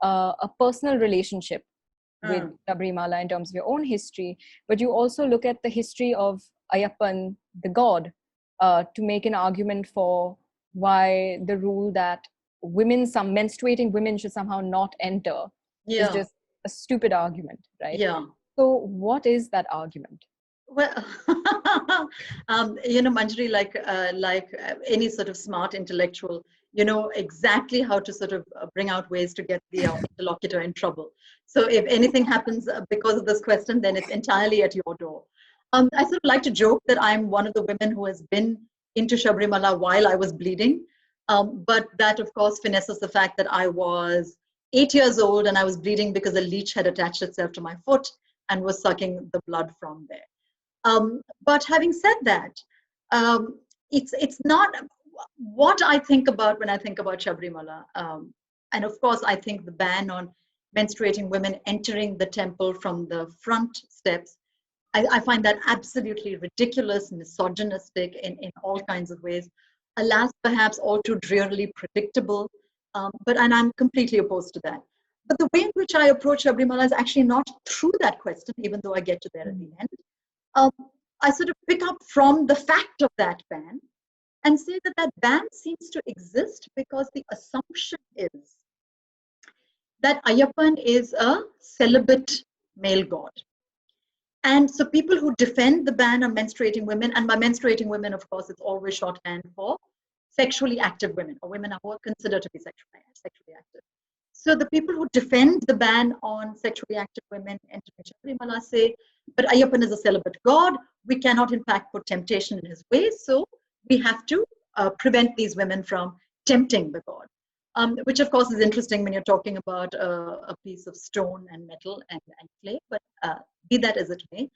a personal relationship with Shabarimala in terms of your own history. But you also look at the history of Ayyappan, the god, to make an argument for why the rule that some menstruating women should somehow not enter is just a stupid argument, right? Yeah. So what is that argument? Well, Manjari, like any sort of smart intellectual, you know exactly how to sort of bring out ways to get the interlocutor in trouble. So if anything happens because of this question, then it's entirely at your door. I sort of like to joke that I'm one of the women who has been into Shabarimala while I was bleeding. But that, of course, finesses the fact that I was 8 years old and I was bleeding because a leech had attached itself to my foot and was sucking the blood from there. But having said that, it's not what I think about when I think about Shabarimala. And of course, I think the ban on menstruating women entering the temple from the front steps, I find that absolutely ridiculous, misogynistic in all kinds of ways. Alas, perhaps all too drearily predictable. And I'm completely opposed to that. But the way in which I approach Shabarimala is actually not through that question, even though I get to there at the end. I sort of pick up from the fact of that ban and say that that ban seems to exist because the assumption is that Ayyappan is a celibate male god. And so people who defend the ban on menstruating women, and by menstruating women, of course, it's always shorthand for sexually active women, or women who are considered to be sexually active. So the people who defend the ban on sexually active women entering Shabarimala say, but Ayyappan is a celibate god. We cannot, in fact, put temptation in his way. So we have to prevent these women from tempting the god. Which, of course, is interesting when you're talking about a piece of stone and metal and clay. But be that as it may,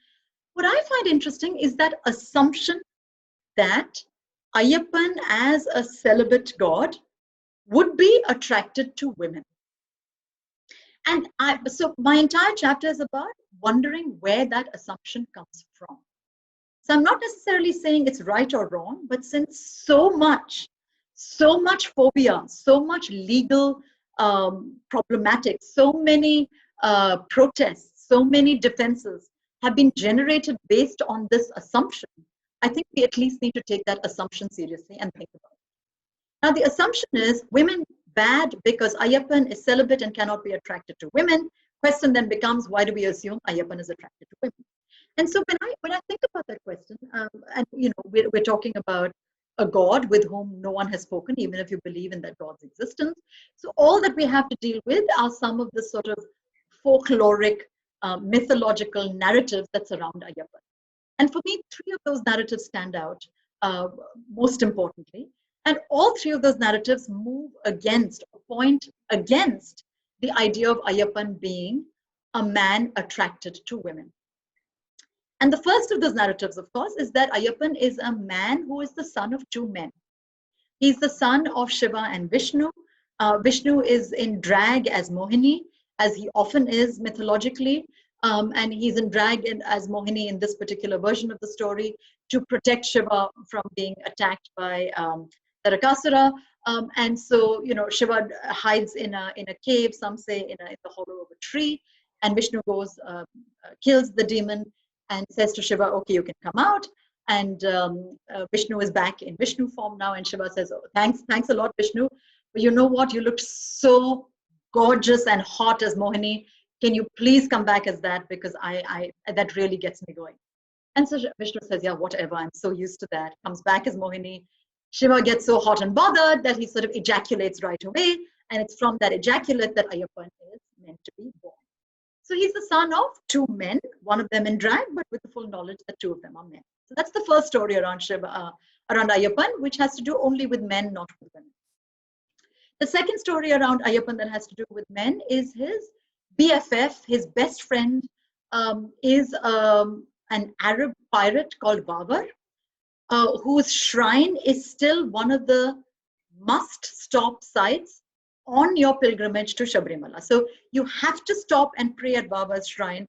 what I find interesting is that assumption that Ayyappan as a celibate god would be attracted to women. And so my entire chapter is about wondering where that assumption comes from. So I'm not necessarily saying it's right or wrong, but since so much phobia, so much legal problematics, so many protests, so many defenses have been generated based on this assumption, I think we at least need to take that assumption seriously and think about it. Now, the assumption is women bad because Ayyappan is celibate and cannot be attracted to women, question then becomes, why do we assume Ayyappan is attracted to women? And so when I think about that question, and we're talking about a God with whom no one has spoken, even if you believe in that God's existence. So all that we have to deal with are some of the sort of folkloric, mythological narratives that surround Ayyappan. And for me, three of those narratives stand out most importantly. And all three of those narratives move against, point against the idea of Ayyappan being a man attracted to women. And the first of those narratives, of course, is that Ayyappan is a man who is the son of two men. He's the son of Shiva and Vishnu. Vishnu is in drag as Mohini, as he often is mythologically. And he's in drag as Mohini in this particular version of the story to protect Shiva from being attacked by Tarakasura. And so, Shiva hides in a cave, some say in the hollow of a tree. And Vishnu goes, kills the demon and says to Shiva, okay, you can come out. And Vishnu is back in Vishnu form now. And Shiva says, oh, thanks a lot, Vishnu. But you know what? You looked so gorgeous and hot as Mohini. Can you please come back as that? Because that really gets me going. And so Vishnu says, yeah, whatever. I'm so used to that. Comes back as Mohini. Shiva gets so hot and bothered that he sort of ejaculates right away. And it's from that ejaculate that Ayyappan is meant to be born. So he's the son of two men, one of them in drag, but with the full knowledge that two of them are men. So that's the first story around around Ayyappan, which has to do only with men, not with women. The second story around Ayyappan that has to do with men is his BFF, his best friend, is an Arab pirate called Babar, whose shrine is still one of the must-stop sites on your pilgrimage to Sabrimala. So you have to stop and pray at Baba's shrine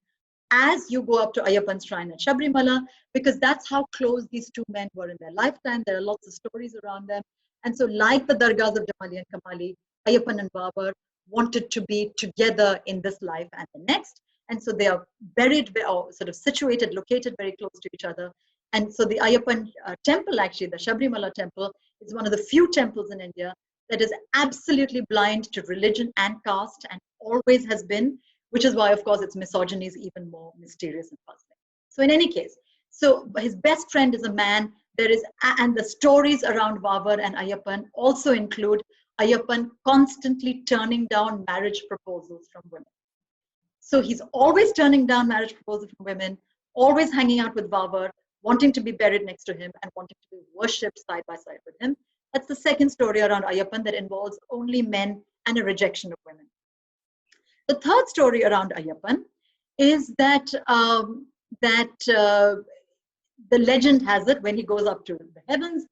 as you go up to Ayyappan's shrine at Sabrimala, because that's how close these two men were in their lifetime. There are lots of stories around them. And so like the dargahs of Jamali and Kamali, Ayyappan and Babar wanted to be together in this life and the next. And so they are buried or sort of situated, located very close to each other. And so the Ayyappan temple, actually, the Sabrimala temple, is one of the few temples in India that is absolutely blind to religion and caste, and always has been, which is why, of course, its misogyny is even more mysterious and puzzling. So in any case, so his best friend is a man. And the stories around Babar and Ayyappan also include Ayyappan constantly turning down marriage proposals from women. So he's always turning down marriage proposals from women, always hanging out with Babar, wanting to be buried next to him and wanting to be worshipped side by side with him. That's the second story around Ayyappan that involves only men and a rejection of women. The third story around Ayyappan is that the legend has it, when he goes up to the heavens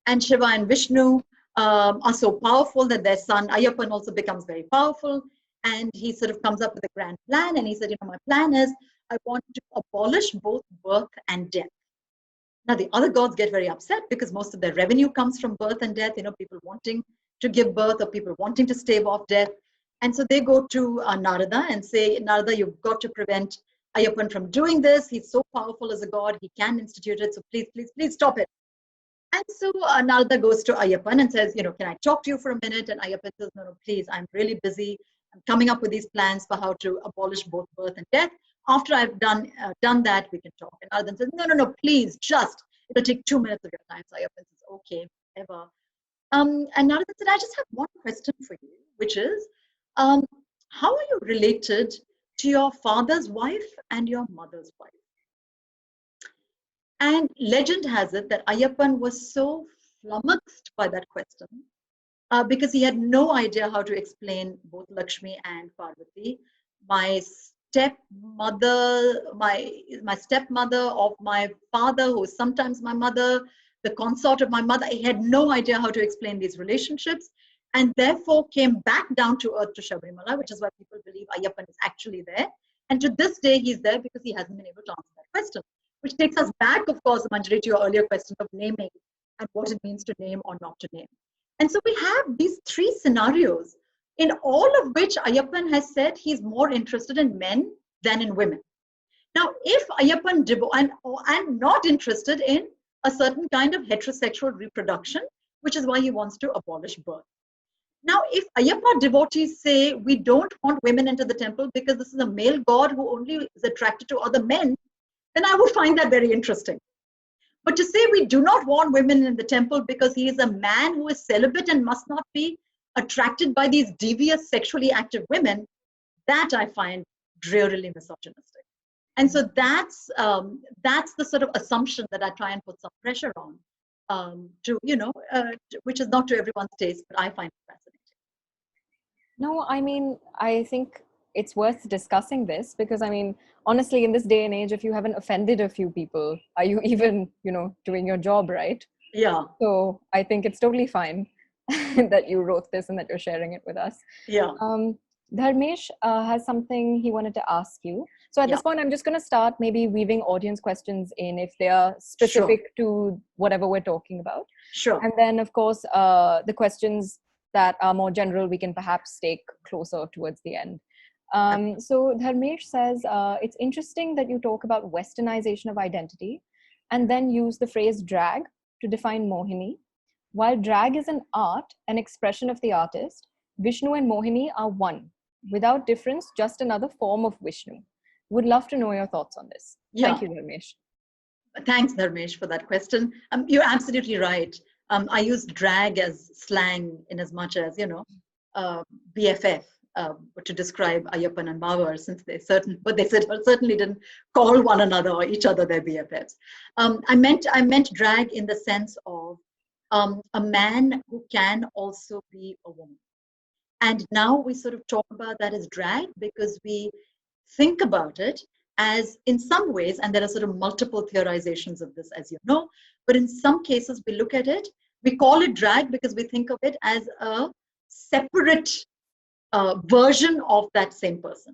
and Shiva and Vishnu are so powerful that their son Ayyappan also becomes very powerful, and he sort of comes up with a grand plan, and he said, my plan is I want to abolish both birth and death. Now, the other gods get very upset because most of their revenue comes from birth and death, people wanting to give birth or people wanting to stave off death. And so they go to Narada and say, Narada, you've got to prevent Ayyappan from doing this. He's so powerful as a god, he can institute it. So please stop it. And so Narada goes to Ayyappan and says, can I talk to you for a minute? And Ayyappan says, no, please, I'm really busy. I'm coming up with these plans for how to abolish both birth and death. After I've done that, we can talk. And Narada says, no, please, it'll take 2 minutes of your time. So Ayyappan says, okay, ever. And Narada said, I just have one question for you, which is, how are you related to your father's wife and your mother's wife? And legend has it that Ayyappan was so flummoxed by that question because he had no idea how to explain both Lakshmi and Parvati. My stepmother of my father, who is sometimes my mother, the consort of my mother, he had no idea how to explain these relationships, and therefore came back down to earth to Sabrimala, which is why people believe Ayyappan is actually there. And to this day, he's there because he hasn't been able to answer that question. Which takes us back, of course, Manjari, to your earlier question of naming and what it means to name or not to name. And so we have these three scenarios, in all of which Ayyappan has said he's more interested in men than in women. Now, if Ayyappan and not interested in a certain kind of heterosexual reproduction, which is why he wants to abolish birth. Now, if Ayyappa devotees say we don't want women into the temple because this is a male god who only is attracted to other men, then I would find that very interesting. But to say we do not want women in the temple because he is a man who is celibate and must not be attracted by these devious sexually active women, that I find drearily misogynistic. And so that's the sort of assumption that I try and put some pressure on, which is not to everyone's taste, but I find it fascinating. No, I mean, I think it's worth discussing this because, I mean, honestly, in this day and age, if you haven't offended a few people, are you even, doing your job right? Yeah. So I think it's totally fine that you wrote this and that you're sharing it with us. Yeah. Dharmesh has something he wanted to ask you. So at this point, I'm just going to start maybe weaving audience questions in if they are specific to whatever we're talking about. Sure. And then, of course, the questions that are more general, we can perhaps take closer towards the end. So Dharmesh says, it's interesting that you talk about westernization of identity and then use the phrase drag to define Mohini. While drag is an art, an expression of the artist, Vishnu and Mohini are one. Without difference, just another form of Vishnu. Would love to know your thoughts on this. Yeah. Thank you, Dharmesh. Thanks, Dharmesh, for that question. You're absolutely right. I use drag as slang in as much as, BFF to describe Ayyappan and Bavar, since they certainly didn't call one another or each other their BFFs. I meant drag in the sense of a man who can also be a woman. And now we sort of talk about that as drag because we think about it as, in some ways, and there are sort of multiple theorizations of this, as you know, but in some cases we look at it, we call it drag because we think of it as a separate version of that same person.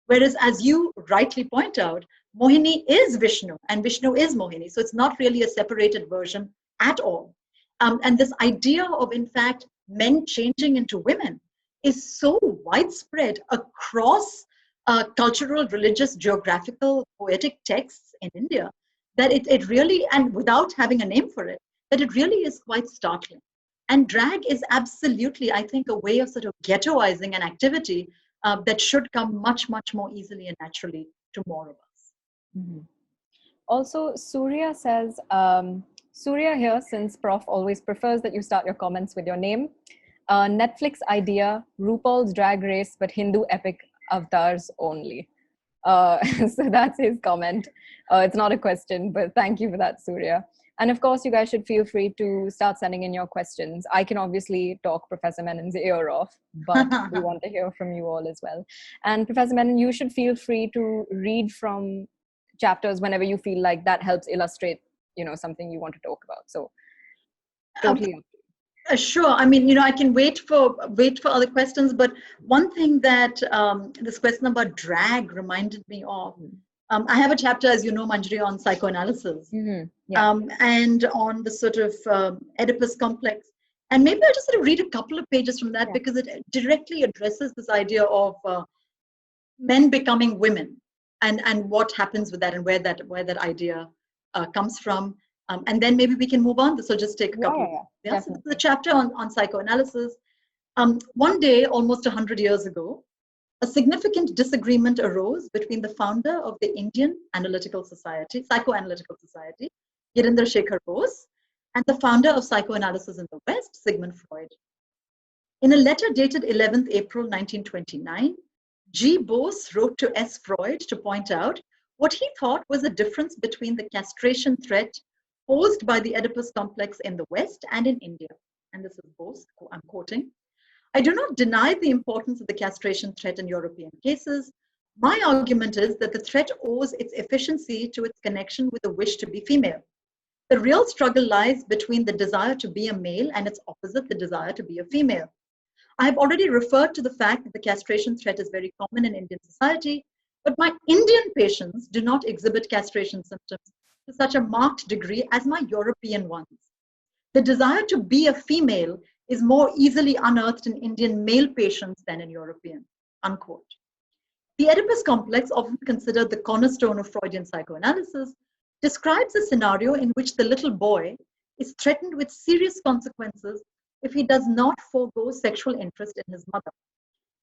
Whereas, as you rightly point out, Mohini is Vishnu and Vishnu is Mohini. So it's not really a separated version at all. And this idea of, in fact, men changing into women is so widespread across cultural, religious, geographical, poetic texts in India that it really, and without having a name for it, that it really is quite startling. And drag is absolutely, I think, a way of sort of ghettoizing an activity that should come much, much more easily and naturally to more of us. Mm-hmm. Also, Surya says, Surya here, since Prof always prefers that you start your comments with your name, Netflix idea, RuPaul's Drag Race, but Hindu epic avatars only. So that's his comment. It's not a question, but thank you for that, Surya. And of course, you guys should feel free to start sending in your questions. I can obviously talk Professor Menon's ear off, but we want to hear from you all as well. And Professor Menon, you should feel free to read from chapters whenever you feel like that helps illustrate, something you want to talk about. So totally. Sure. I mean, I can wait for other questions, but one thing that this question about drag reminded me of, I have a chapter, as you know, Manjari, on psychoanalysis, and on the sort of Oedipus complex. And maybe I'll just sort of read a couple of pages from that because it directly addresses this idea of men becoming women and what happens with that and where that idea comes from. And then maybe we can move on. This will just take a couple. So the chapter on psychoanalysis. One day, almost 100 years ago, a significant disagreement arose between the founder of the Indian Psychoanalytical Society, Girinder Shekhar Bose, and the founder of psychoanalysis in the West, Sigmund Freud. In a letter dated 11th April 1929, G. Bose wrote to S. Freud to point out what he thought was the difference between the castration threat posed by the Oedipus complex in the West and in India. And this is Bose, I'm quoting. I do not deny the importance of the castration threat in European cases. My argument is that the threat owes its efficiency to its connection with the wish to be female. The real struggle lies between the desire to be a male and its opposite, the desire to be a female. I have already referred to the fact that the castration threat is very common in Indian society, but my Indian patients do not exhibit castration symptoms to such a marked degree as my European ones. The desire to be a female is more easily unearthed in Indian male patients than in European, unquote. The Oedipus complex, often considered the cornerstone of Freudian psychoanalysis, describes a scenario in which the little boy is threatened with serious consequences if he does not forego sexual interest in his mother.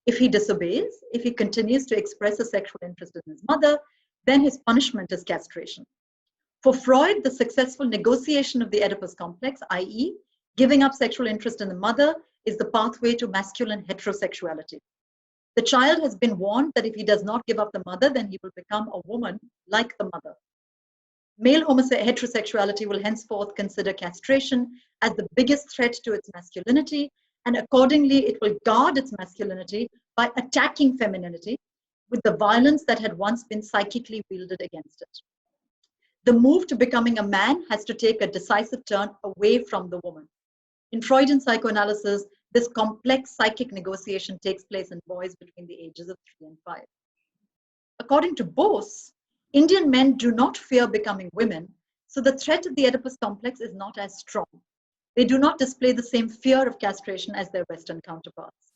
If he disobeys, if he continues to express a sexual interest in his mother, then his punishment is castration. For Freud, the successful negotiation of the Oedipus complex, i.e., giving up sexual interest in the mother, is the pathway to masculine heterosexuality. The child has been warned that if he does not give up the mother, then he will become a woman like the mother. Male heterosexuality will henceforth consider castration as the biggest threat to its masculinity, and accordingly, it will guard its masculinity by attacking femininity with the violence that had once been psychically wielded against it. The move to becoming a man has to take a decisive turn away from the woman. In Freudian psychoanalysis, this complex psychic negotiation takes place in boys between the ages of 3 and 5. According to Bose, Indian men do not fear becoming women, so the threat of the Oedipus complex is not as strong. They do not display the same fear of castration as their Western counterparts.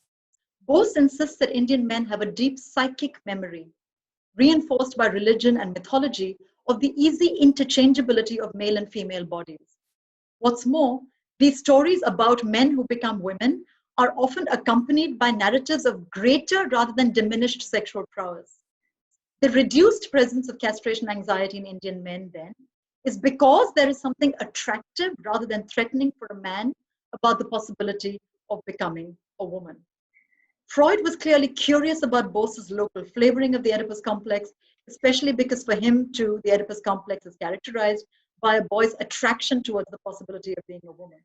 Bose insists that Indian men have a deep psychic memory, reinforced by religion and mythology, of the easy interchangeability of male and female bodies. What's more, these stories about men who become women are often accompanied by narratives of greater rather than diminished sexual prowess. The reduced presence of castration anxiety in Indian men, then, is because there is something attractive rather than threatening for a man about the possibility of becoming a woman. Freud was clearly curious about Bose's local flavoring of the Oedipus complex, especially because for him, too, the Oedipus complex is characterized by a boy's attraction towards the possibility of being a woman.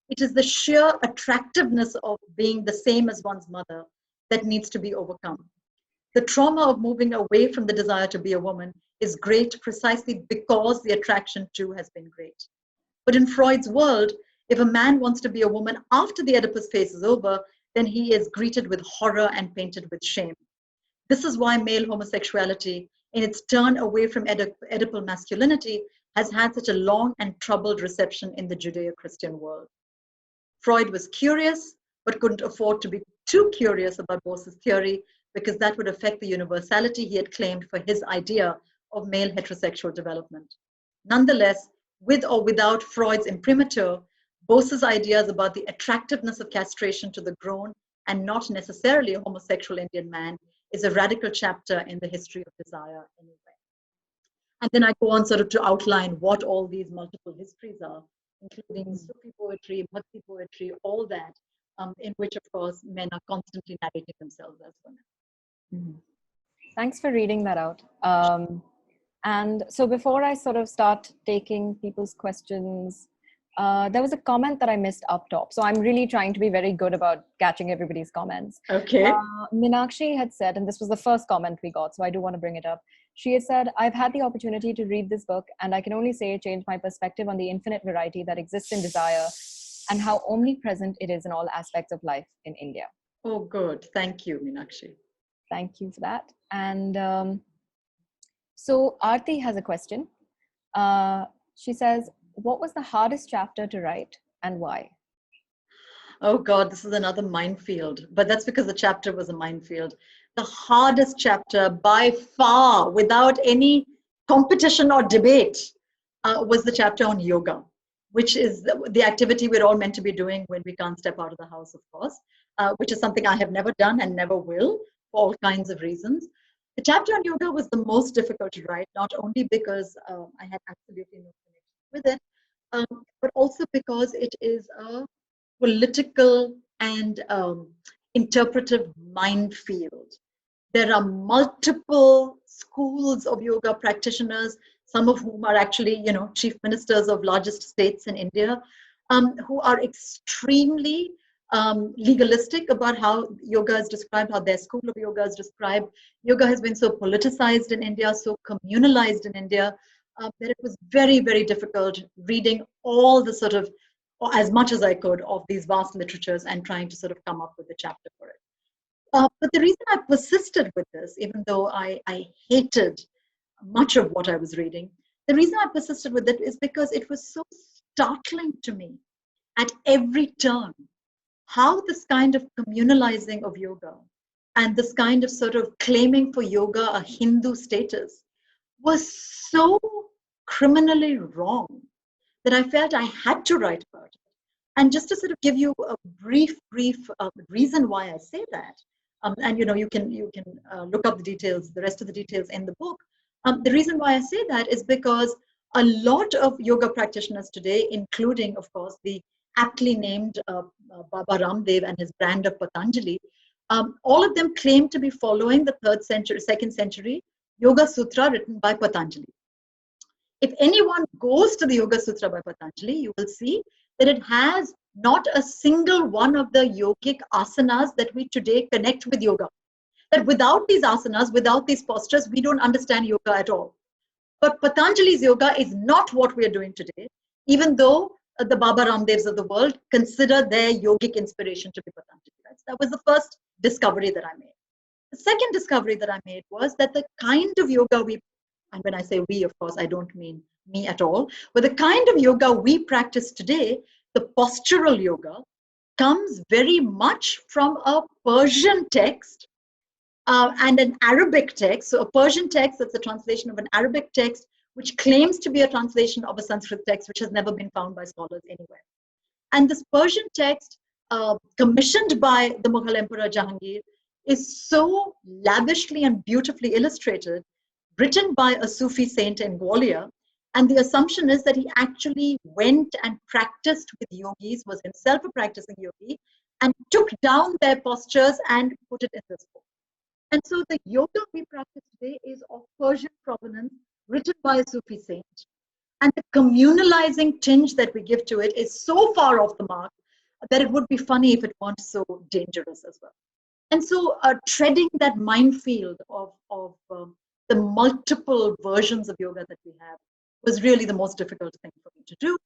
It is the sheer attractiveness of being the same as one's mother that needs to be overcome. The trauma of moving away from the desire to be a woman is great precisely because the attraction too has been great. But in Freud's world, if a man wants to be a woman after the Oedipus phase is over, then he is greeted with horror and painted with shame. This is why male homosexuality, in its turn away from Oedipal masculinity, has had such a long and troubled reception in the Judeo-Christian world. Freud was curious, but couldn't afford to be too curious about Bose's theory, because that would affect the universality he had claimed for his idea of male heterosexual development. Nonetheless, with or without Freud's imprimatur, Bose's ideas about the attractiveness of castration to the grown and not necessarily a homosexual Indian man is a radical chapter in the history of desire anyway. And then I go on sort of to outline what all these multiple histories are, including Sufi poetry, Bhakti poetry, all that, in which, of course, men are constantly narrating themselves as women. Thanks for reading that out. And so before I sort of start taking people's questions, there was a comment that I missed up top. So I'm really trying to be very good about catching everybody's comments. Okay. Meenakshi had said, and this was the first comment we got, so I do want to bring it up. She had said, I've had the opportunity to read this book, and I can only say it changed my perspective on the infinite variety that exists in desire and how omnipresent it is in all aspects of life in India. Oh, good. Thank you, Meenakshi. Thank you for that. And so Aarti has a question. She says, what was the hardest chapter to write and why? Oh God, this is another minefield, but that's because the chapter was a minefield. The hardest chapter by far, without any competition or debate, was the chapter on yoga, which is the activity we're all meant to be doing when we can't step out of the house, of course, which is something I have never done and never will for all kinds of reasons. The chapter on yoga was the most difficult to write, not only because I had absolutely no connection with it, but also because it is a political and interpretive minefield. There are multiple schools of yoga practitioners, some of whom are actually, chief ministers of largest states in India, who are extremely legalistic about how yoga is described, how their school of yoga is described. Yoga has been so politicized in India, so communalized in India, that it was very, very difficult reading all the sort of, or as much as I could, of these vast literatures and trying to sort of come up with a chapter for it. But the reason I persisted with this, even though I hated much of what I was reading, the reason I persisted with it is because it was so startling to me at every turn how this kind of communalizing of yoga and this kind of sort of claiming for yoga a Hindu status was so criminally wrong that I felt I had to write about it. And just to sort of give you a brief reason why I say that, and you can look up the details, the rest of the details in the book. The reason why I say that is because a lot of yoga practitioners today, including, of course, the aptly named Baba Ramdev and his brand of Patanjali, all of them claim to be following the 2nd century Yoga Sutra written by Patanjali. If anyone goes to the Yoga Sutra by Patanjali, you will see that it has not a single one of the yogic asanas that we today connect with yoga. That without these asanas, without these postures, we don't understand yoga at all. But Patanjali's yoga is not what we are doing today, even though the Baba Ramdevs of the world consider their yogic inspiration to be Patanjali. Right? So that was the first discovery that I made. The second discovery that I made was that the kind of yoga and when I say we, of course, I don't mean me at all, but the kind of yoga we practice today, the postural yoga, comes very much from a Persian text and an Arabic text. So a Persian text that's a translation of an Arabic text, which claims to be a translation of a Sanskrit text, which has never been found by scholars anywhere. And this Persian text, commissioned by the Mughal Emperor Jahangir, is so lavishly and beautifully illustrated, written by a Sufi saint in Gwalior. And the assumption is that he actually went and practiced with yogis, was himself a practicing yogi, and took down their postures and put it in this book. And so the yoga we practice today is of Persian provenance, written by a Sufi saint. And the communalizing tinge that we give to it is so far off the mark that it would be funny if it weren't so dangerous as well. And so treading that minefield of the multiple versions of yoga that we have was really the most difficult thing for me to do.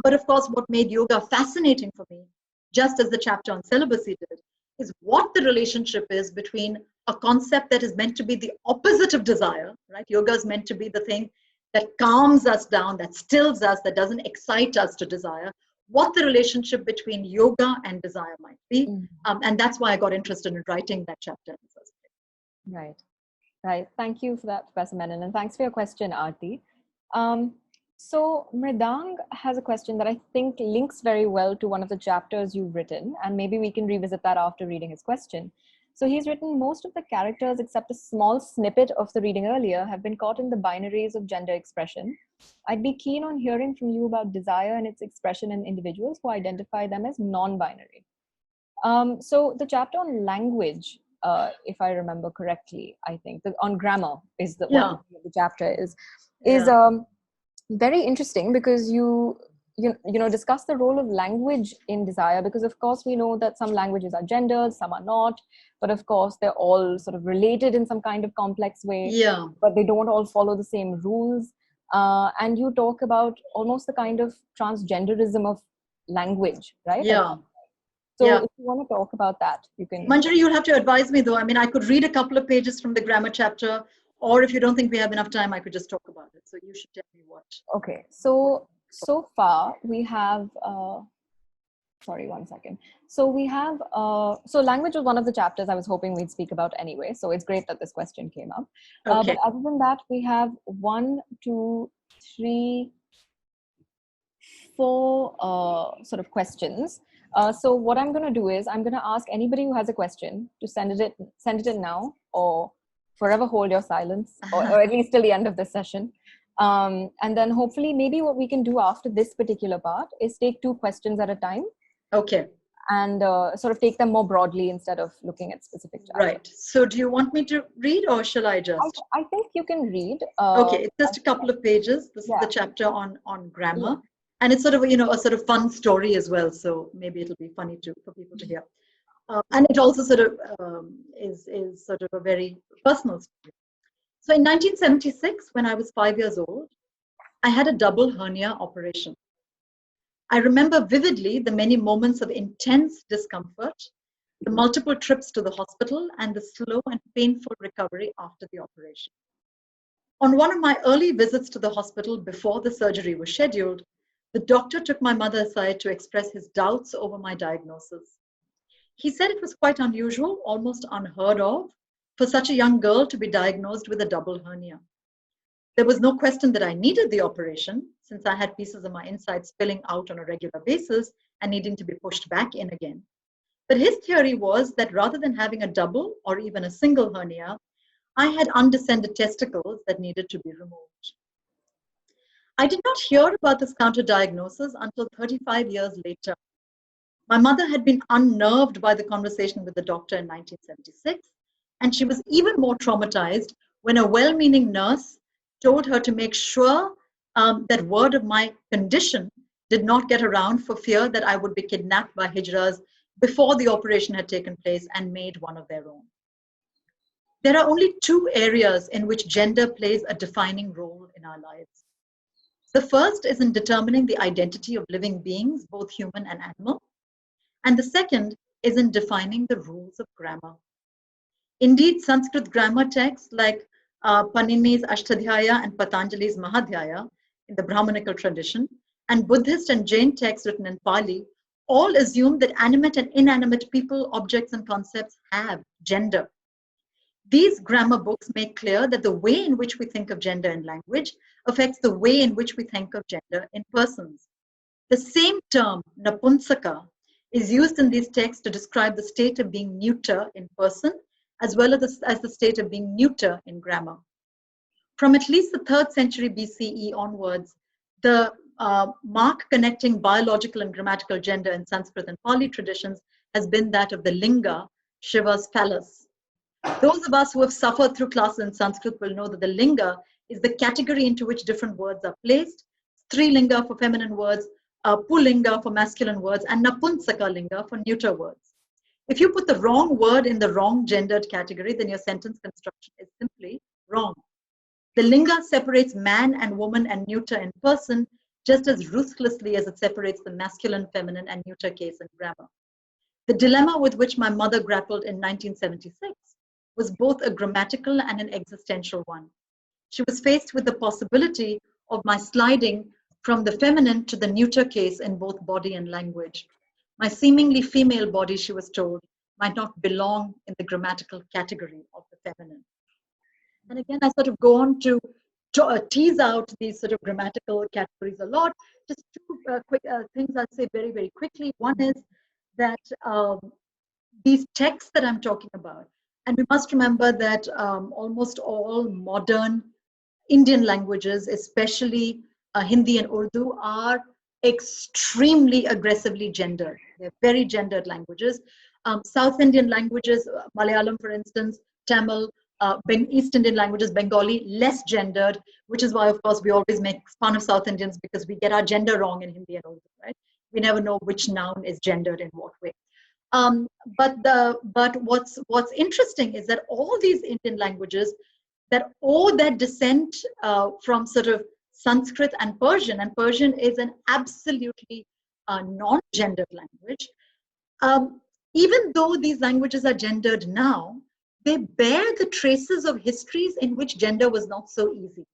But of course, what made yoga fascinating for me, just as the chapter on celibacy did, is what the relationship is between a concept that is meant to be the opposite of desire, right? Yoga is meant to be the thing that calms us down, that stills us, that doesn't excite us to desire, what the relationship between yoga and desire might be. And that's why I got interested in writing that chapter in the first place. Right. Right. Thank you for that, Professor Menon. And thanks for your question, Aarti. So Mridang has a question that I think links very well to one of the chapters you've written, and maybe we can revisit that after reading his question. So he's written, most of the characters, except a small snippet of the reading earlier, have been caught in the binaries of gender expression. I'd be keen on hearing from you about desire and its expression in individuals who identify them as non-binary. So the chapter on language, if I remember correctly, I think on grammar is the one the chapter is very interesting, because you discuss the role of language in desire, because of course we know that some languages are gendered, some are not, but of course they're all sort of related in some kind of complex way, but they don't all follow the same rules. And you talk about almost the kind of transgenderism of language, right? So if you want to talk about that, you can. Manjari, you'll have to advise me though. I mean, I could read a couple of pages from the grammar chapter, or if you don't think we have enough time, I could just talk about it. So you should tell me what. Okay. So far we have, sorry, one second. So we have, so language was one of the chapters I was hoping we'd speak about anyway. So it's great that this question came up. But other than that, we have 1, 2, 3, 4 sort of questions. So what I'm going to do is I'm going to ask anybody who has a question to send it in now, or forever hold your silence, or at least till the end of this session. And then hopefully maybe what we can do after this particular part is take 2 questions at a time. Okay. And sort of take them more broadly instead of looking at specific chapters. Right. So do you want me to read, or shall I just? I think you can read. Okay, it's just a couple of pages. This is the chapter on grammar. Yeah. And it's sort of, a sort of fun story as well. So maybe it'll be funny for people to hear. And it also sort of is sort of a very personal story. So in 1976, when I was 5 years old, I had a double hernia operation. I remember vividly the many moments of intense discomfort, the multiple trips to the hospital, and the slow and painful recovery after the operation. On one of my early visits to the hospital before the surgery was scheduled, the doctor took my mother aside to express his doubts over my diagnosis. He said it was quite unusual, almost unheard of, for such a young girl to be diagnosed with a double hernia. There was no question that I needed the operation, since I had pieces of my inside spilling out on a regular basis and needing to be pushed back in again. But his theory was that rather than having a double or even a single hernia, I had undescended testicles that needed to be removed. I did not hear about this counter diagnosis until 35 years later. My mother had been unnerved by the conversation with the doctor in 1976, and she was even more traumatized when a well-meaning nurse told her to make sure that word of my condition did not get around for fear that I would be kidnapped by hijras before the operation had taken place and made one of their own. There are only two areas in which gender plays a defining role in our lives. The first is in determining the identity of living beings, both human and animal. And the second is in defining the rules of grammar. Indeed, Sanskrit grammar texts like Panini's Ashtadhyaya and Patanjali's Mahadhyaya in the Brahmanical tradition, and Buddhist and Jain texts written in Pali all assume that animate and inanimate people, objects, and concepts have gender. These grammar books make clear that the way in which we think of gender in language affects the way in which we think of gender in persons. The same term, napunsaka, is used in these texts to describe the state of being neuter in person, as well as the state of being neuter in grammar. From at least the 3rd century BCE onwards, the mark connecting biological and grammatical gender in Sanskrit and Pali traditions has been that of the linga, Shiva's palace. Those of us who have suffered through classes in Sanskrit will know that the linga is the category into which different words are placed. Strilinga for feminine words, Pullinga for masculine words, and Napunsaka linga for neuter words. If you put the wrong word in the wrong gendered category, then your sentence construction is simply wrong. The linga separates man and woman and neuter in person, just as ruthlessly as it separates the masculine, feminine, and neuter case in grammar. The dilemma with which my mother grappled in 1976 was both a grammatical and an existential one. She was faced with the possibility of my sliding from the feminine to the neuter case in both body and language. My seemingly female body, she was told, might not belong in the grammatical category of the feminine. And again, I sort of go on to tease out these sort of grammatical categories a lot. Just two quick things I'll say very, very quickly. One is that these texts that I'm talking about, and we must remember that almost all modern Indian languages, especially Hindi and Urdu, are extremely aggressively gendered. They're very gendered languages. South Indian languages, Malayalam, for instance, Tamil, East Indian languages, Bengali, less gendered, which is why, of course, we always make fun of South Indians because we get our gender wrong in Hindi and Urdu, right? We never know which noun is gendered in what way. But what's interesting is that all these Indian languages that owe their descent from sort of Sanskrit and Persian is an absolutely non-gendered language. Even though these languages are gendered now, they bear the traces of histories in which gender was not so easy.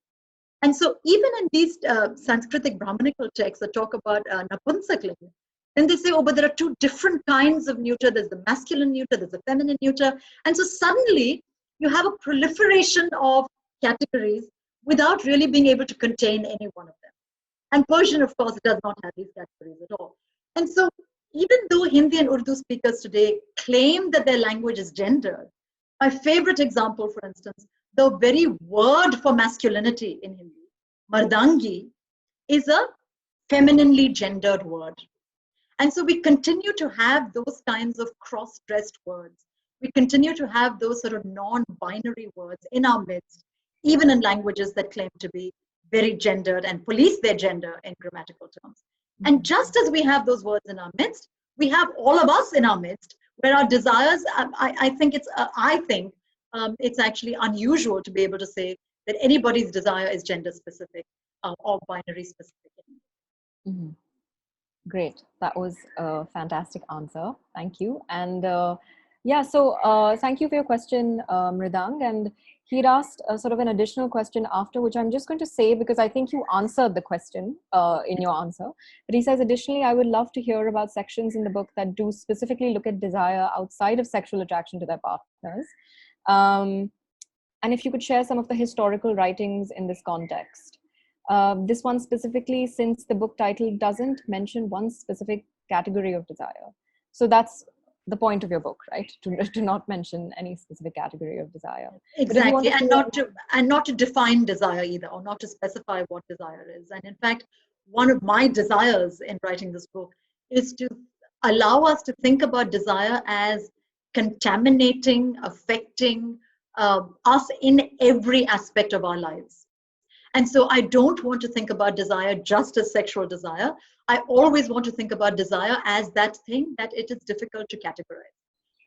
And so even in these Sanskritic Brahmanical texts that talk about Napunsakling, then they say, oh, but there are two different kinds of neuter. There's the masculine neuter, there's the feminine neuter. And so suddenly you have a proliferation of categories without really being able to contain any one of them. And Persian, of course, does not have these categories at all. And so even though Hindi and Urdu speakers today claim that their language is gendered, my favorite example, for instance, the very word for masculinity in Hindi, mardangi, is a femininely gendered word. And so we continue to have those kinds of cross-dressed words. We continue to have those sort of non-binary words in our midst, even in languages that claim to be very gendered and police their gender in grammatical terms. And just as we have those words in our midst, we have all of us in our midst, where our desires, I think it's actually unusual to be able to say that anybody's desire is gender specific or binary specific. Mm-hmm. Great. That was a fantastic answer. Thank you. And yeah, so thank you for your question, Mridang. And he'd asked sort of an additional question after, which I'm just going to say because I think you answered the question in your answer. But he says, additionally, I would love to hear about sections in the book that do specifically look at desire outside of sexual attraction to their partners. And if you could share some of the historical writings in this context. This one specifically, since the book title doesn't mention one specific category of desire. So that's the point of your book, right? To not mention any specific category of desire. Exactly, and not to define desire either, or not to specify what desire is. And in fact, one of my desires in writing this book is to allow us to think about desire as contaminating, affecting us in every aspect of our lives. And so I don't want to think about desire just as sexual desire. I always want to think about desire as that thing that it is difficult to categorize.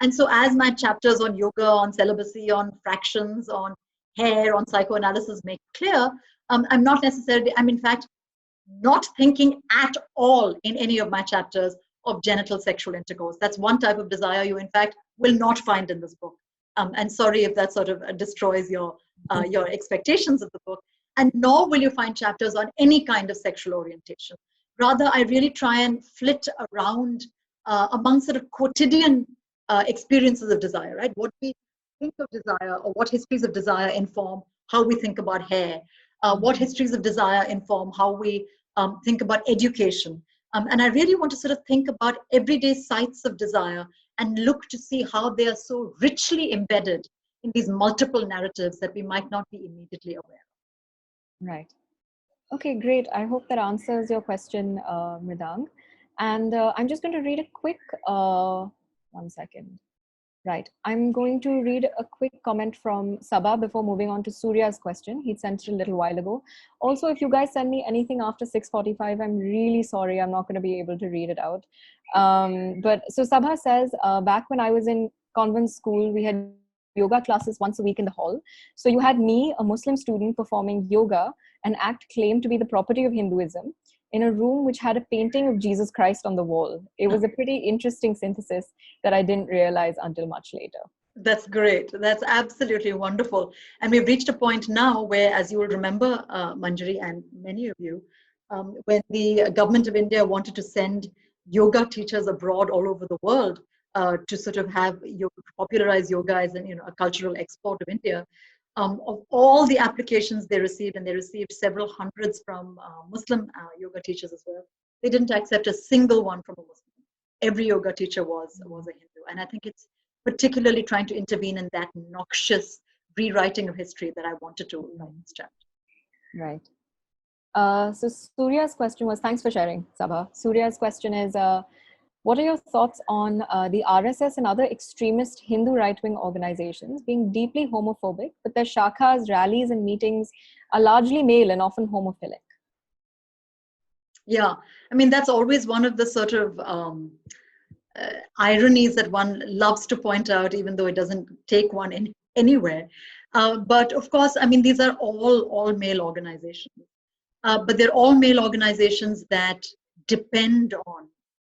And so as my chapters on yoga, on celibacy, on fractions, on hair, on psychoanalysis make clear, I'm not necessarily, I'm in fact not thinking at all in any of my chapters of genital sexual intercourse. That's one type of desire you in fact will not find in this book. And sorry if that sort of destroys your expectations of the book. And nor will you find chapters on any kind of sexual orientation. Rather, I really try and flit around among sort of quotidian experiences of desire, right? What we think of desire, or what histories of desire inform how we think about hair, what histories of desire inform how we think about education. And I really want to sort of think about everyday sites of desire and look to see how they are so richly embedded in these multiple narratives that we might not be immediately aware of. Right. Okay, great. I hope that answers your question, Mridang. And I'm just going to read a quick, 1 second. Right. I'm going to read a quick comment from Sabha before moving on to Surya's question. He sent it a little while ago. Also, if you guys send me anything after 6:45, I'm really sorry. I'm not going to be able to read it out. But so Sabha says, back when I was in convent school, we had yoga classes once a week in the hall. So you had me, a Muslim student, performing yoga, an act claimed to be the property of Hinduism, in a room which had a painting of Jesus Christ on the wall. It was a pretty interesting synthesis that I didn't realize until much later. That's great. That's absolutely wonderful. And we've reached a point now where, as you will remember, Manjari and many of you, when the government of India wanted to send yoga teachers abroad all over the world to sort of have popularize yoga as a cultural export of India, of all the applications they received, and they received several hundreds from Muslim yoga teachers as well, they didn't accept a single one from a Muslim. Every yoga teacher was a Hindu. And I think it's particularly trying to intervene in that noxious rewriting of history that I wanted to write in this chapter. Right. So Surya's question was, thanks for sharing, Sabha. Surya's question is, what are your thoughts on the RSS and other extremist Hindu right-wing organizations being deeply homophobic, but their shakhas, rallies, and meetings are largely male and often homophilic? Yeah, I mean, that's always one of the sort of ironies that one loves to point out, even though it doesn't take one anywhere. But of course, I mean, these are all male organizations. But they're all male organizations that depend on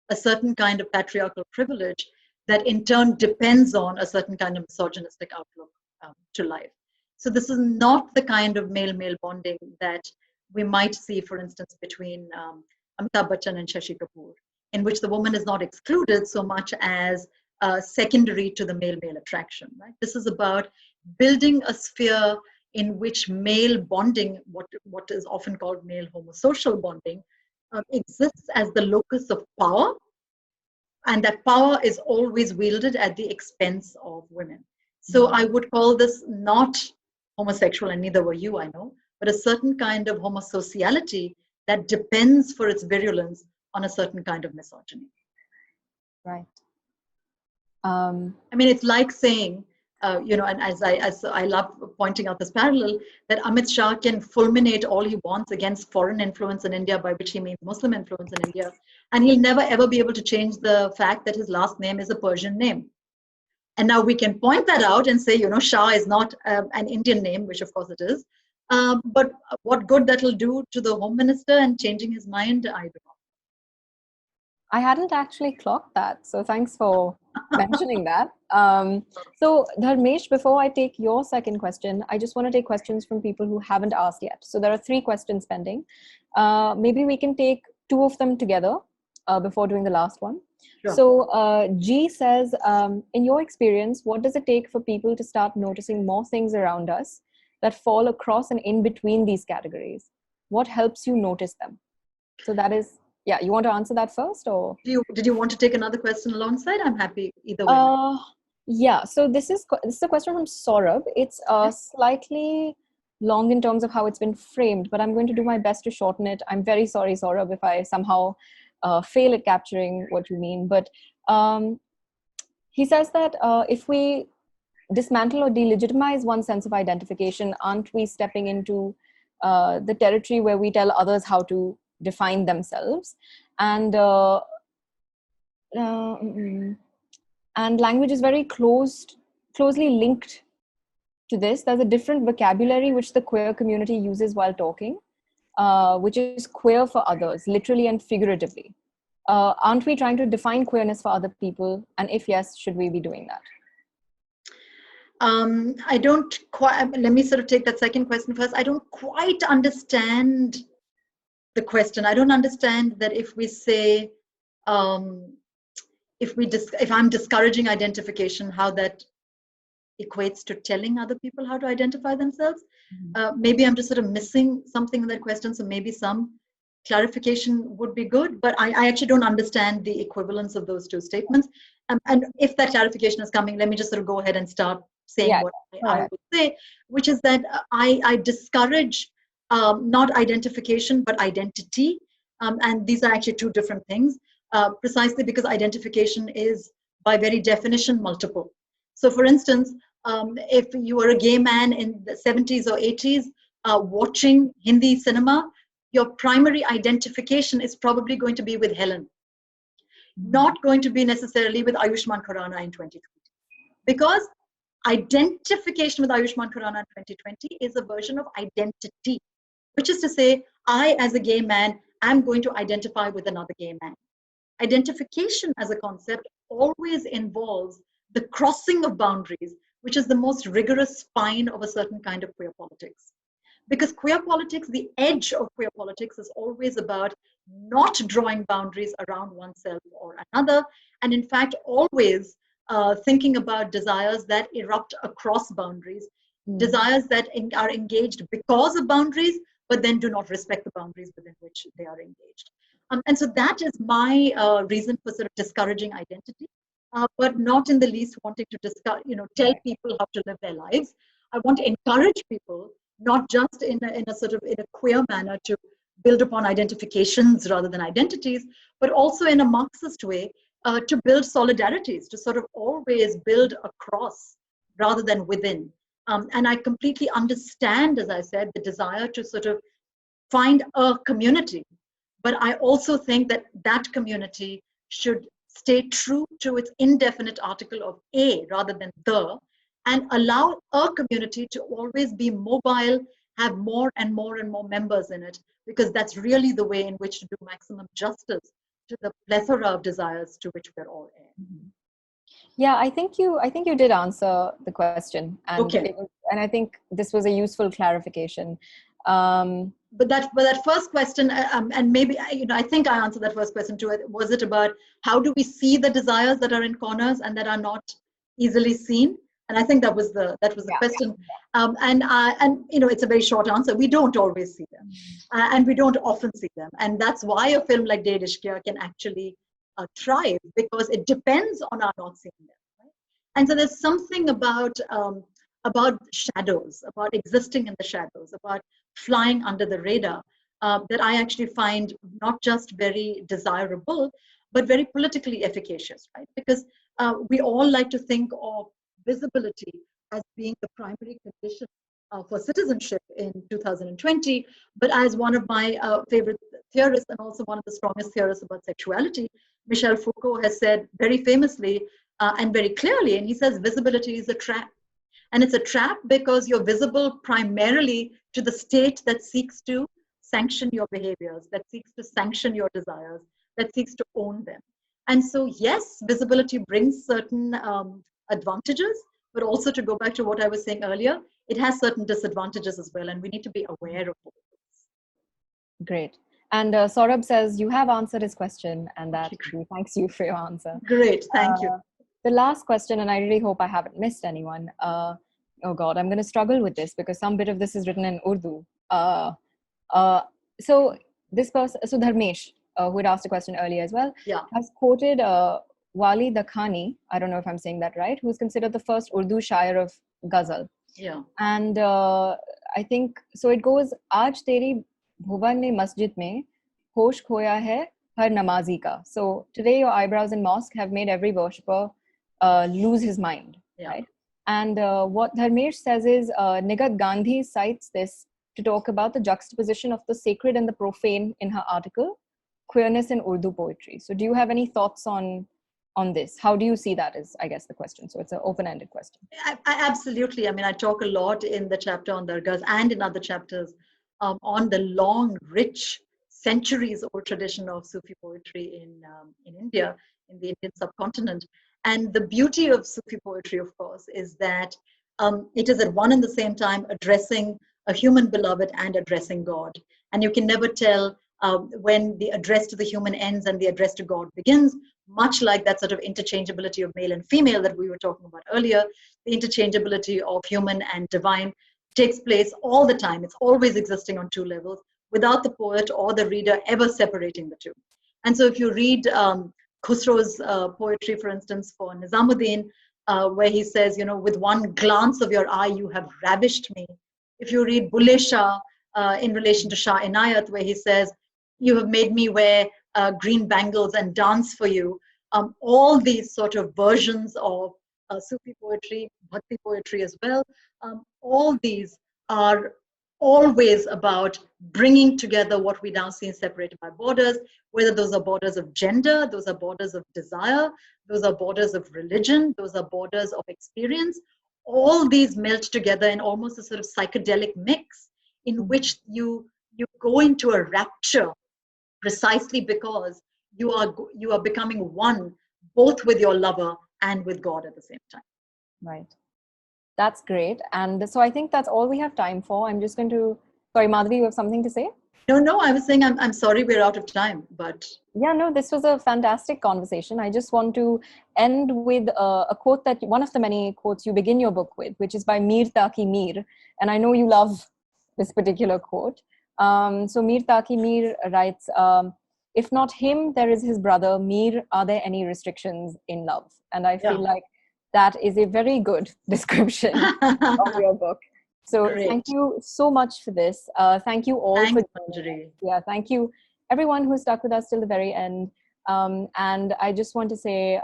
a certain kind of patriarchal privilege that in turn depends on a certain kind of misogynistic outlook to life. So this is not the kind of male-male bonding that we might see, for instance, between Amitabh Bachchan and Shashi Kapoor, in which the woman is not excluded so much as secondary to the male-male attraction. Right? This is about building a sphere in which male bonding, what is often called male homosocial bonding, exists as the locus of power, and that power is always wielded at the expense of women. So I would call this not homosexual, and neither were you, I know, but a certain kind of homosociality that depends for its virulence on a certain kind of misogyny. Right. I mean, it's like saying, and as I love pointing out this parallel, that Amit Shah can fulminate all he wants against foreign influence in India, by which he means Muslim influence in India, and he'll never ever be able to change the fact that his last name is a Persian name. And now we can point that out and say, Shah is not an Indian name, which of course it is. But what good that'll do to the Home Minister and changing his mind, I don't know. I hadn't actually clocked that, so thanks for mentioning that. So Dharmesh, before I take your second question, I just want to take questions from people who haven't asked yet. So there are 3 questions pending. Maybe we can take 2 of them together before doing the last one. Sure. So G says, in your experience, what does it take for people to start noticing more things around us that fall across and in between these categories? What helps you notice them? So that is Yeah, you want to answer that first, or? Did you want to take another question alongside? I'm happy either way. Yeah, so this is a question from Saurabh. It's slightly long in terms of how it's been framed, but I'm going to do my best to shorten it. I'm very sorry, Saurabh, if I somehow fail at capturing what you mean. But he says that if we dismantle or delegitimize one sense of identification, aren't we stepping into the territory where we tell others how to define themselves? And and language is very closely linked to this. There's a different vocabulary which the queer community uses while talking, which is queer for others, literally and figuratively. Aren't we trying to define queerness for other people? And if yes, should we be doing that? I don't quite, let me sort of take that second question first. I don't quite understand the question. I don't understand that if we say, if I'm discouraging identification, how that equates to telling other people how to identify themselves. Maybe I'm just sort of missing something in that question. So maybe some clarification would be good, but I actually don't understand the equivalence of those two statements. And if that clarification is coming, let me just sort of go ahead and start saying what I would say, which is that I discourage not identification, but identity. And these are actually two different things, precisely because identification is by very definition multiple. So for instance, if you were a gay man in the 70s or 80s watching Hindi cinema, your primary identification is probably going to be with Helen, not going to be necessarily with Ayushmann Khurrana in 2020. Because identification with Ayushmann Khurrana in 2020 is a version of identity, which is to say, I as a gay man am going to identify with another gay man. Identification as a concept always involves the crossing of boundaries, which is the most rigorous spine of a certain kind of queer politics. Because queer politics, the edge of queer politics is always about not drawing boundaries around oneself or another, and in fact, always thinking about desires that erupt across boundaries, desires that are engaged because of boundaries, but then do not respect the boundaries within which they are engaged. And so that is my reason for sort of discouraging identity, but not in the least wanting to tell people how to live their lives. I want to encourage people, not just in a queer manner, to build upon identifications rather than identities, but also in a Marxist way to build solidarities, to sort of always build across rather than within. And I completely understand, as I said, the desire to sort of find a community. But I also think that that community should stay true to its indefinite article of a rather than the, and allow a community to always be mobile, have more and more and more members in it, because that's really the way in which to do maximum justice to the plethora of desires to which we're all in. Yeah, I think you did answer the question, and okay. And I think this was a useful clarification. But that first question, and maybe I think I answered that first question too. Was it about how do we see the desires that are in corners and that are not easily seen? And I think that was the question. And it's a very short answer. We don't always see them, and we don't often see them, and that's why a film like De Ishqiya can actually thrive, because it depends on our not seeing them. Right? And so there's something about shadows, about existing in the shadows, about flying under the radar, that I actually find not just very desirable, but very politically efficacious, right? Because we all like to think of visibility as being the primary condition for citizenship in 2020. But as one of my favorite theorists, and also one of the strongest theorists about sexuality, Michel Foucault, has said very famously and very clearly, and he says visibility is a trap. And it's a trap because you're visible primarily to the state that seeks to sanction your behaviors, that seeks to sanction your desires, that seeks to own them. And so, yes, visibility brings certain advantages, but also, to go back to what I was saying earlier, it has certain disadvantages as well, and we need to be aware of both of those. Great. And Saurabh says you have answered his question, and that he thanks you for your answer. Great, thank you. The last question, and I really hope I haven't missed anyone. Oh God, I'm going to struggle with this because some bit of this is written in Urdu. So this person, so Dharmesh, who had asked a question earlier as well, Yeah. has quoted Wali Dakhani, I don't know if I'm saying that right, who's considered the first Urdu shair of ghazal. Yeah. And I think, so it goes, Aaj teri bhuvan ne masjid mein hosh khoya hai har namazi ka. So today your eyebrows in mosque have made every worshipper lose his mind, Yeah. right? And what Dharmesh says is, Nigat Gandhi cites this to talk about the juxtaposition of the sacred and the profane in her article, Queerness in Urdu Poetry. So do you have any thoughts on this? How do you see that is, I guess, the question. So it's an open-ended question. I absolutely. I mean, I talk a lot in the chapter on dargahs and in other chapters on the long, rich, centuries-old tradition of Sufi poetry in India, in the Indian subcontinent. And the beauty of Sufi poetry, of course, is that it is at one and the same time addressing a human beloved and addressing God. And you can never tell when the address to the human ends and the address to God begins, much like that sort of interchangeability of male and female that we were talking about earlier. The interchangeability of human and divine takes place all the time. It's always existing on two levels without the poet or the reader ever separating the two. And so if you read Khusro's poetry, for instance, for Nizamuddin, where he says, you know, with one glance of your eye, you have ravished me. If you read Bulle Shah in relation to Shah Inayat, where he says, you have made me wear green bangles and dance for you. All these sort of versions of Sufi poetry, Bhakti poetry as well, all these are always about bringing together what we now see separated by borders, whether those are borders of gender, those are borders of desire, those are borders of religion, those are borders of experience. All these melt together in almost a sort of psychedelic mix in which you go into a rapture precisely because you are becoming one both with your lover and with God at the same time. Right. That's great. And so I think that's all we have time for. I'm just going to, sorry, Madhavi, you have something to say? No, I was saying I'm sorry we're out of time, but... Yeah, no, this was a fantastic conversation. I just want to end with a quote that, one of the many quotes you begin your book with, which is by Mir Taki Mir. And I know you love this particular quote. So Mir Taki Mir writes, if not him, there is his brother. Mir, are there any restrictions in love? And I feel like that is a very good description of your book. So Great. Thank you so much for this. Thank you all Thanks, for Manjari. Yeah, thank you everyone who stuck with us till the very end. And I just want to say,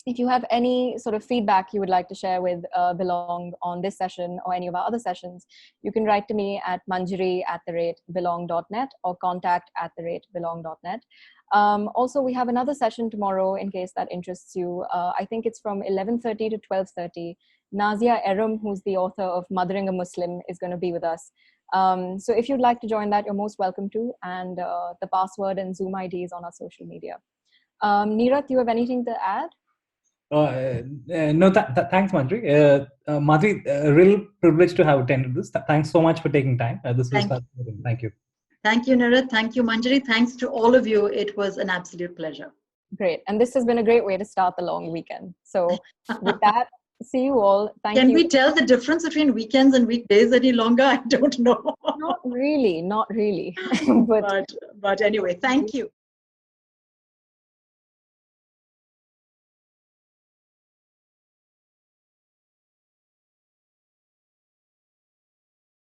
if you have any sort of feedback you would like to share with Belongg on this session or any of our other sessions, you can write to me at manjari@belongg.net or contact@belongg.net. Also, we have another session tomorrow in case that interests you. I think it's from 11:30 to 12:30. Nazia Erum, who's the author of Mothering a Muslim, is going to be with us. So if you'd like to join that, you're most welcome to. And the password and Zoom ID is on our social media. Neerath, do you have anything to add? No, thanks, Madhuri. Madhuri, real privilege to have attended this. Thanks so much for taking time. This was fascinating. Thank you. Thank you, Neerath. Thank you, Manjari. Thanks to all of you. It was an absolute pleasure. Great. And this has been a great way to start the long weekend. So with that, see you all. Thank you. Can we tell the difference between weekends and weekdays any longer? I don't know. Not really. But anyway, thank you.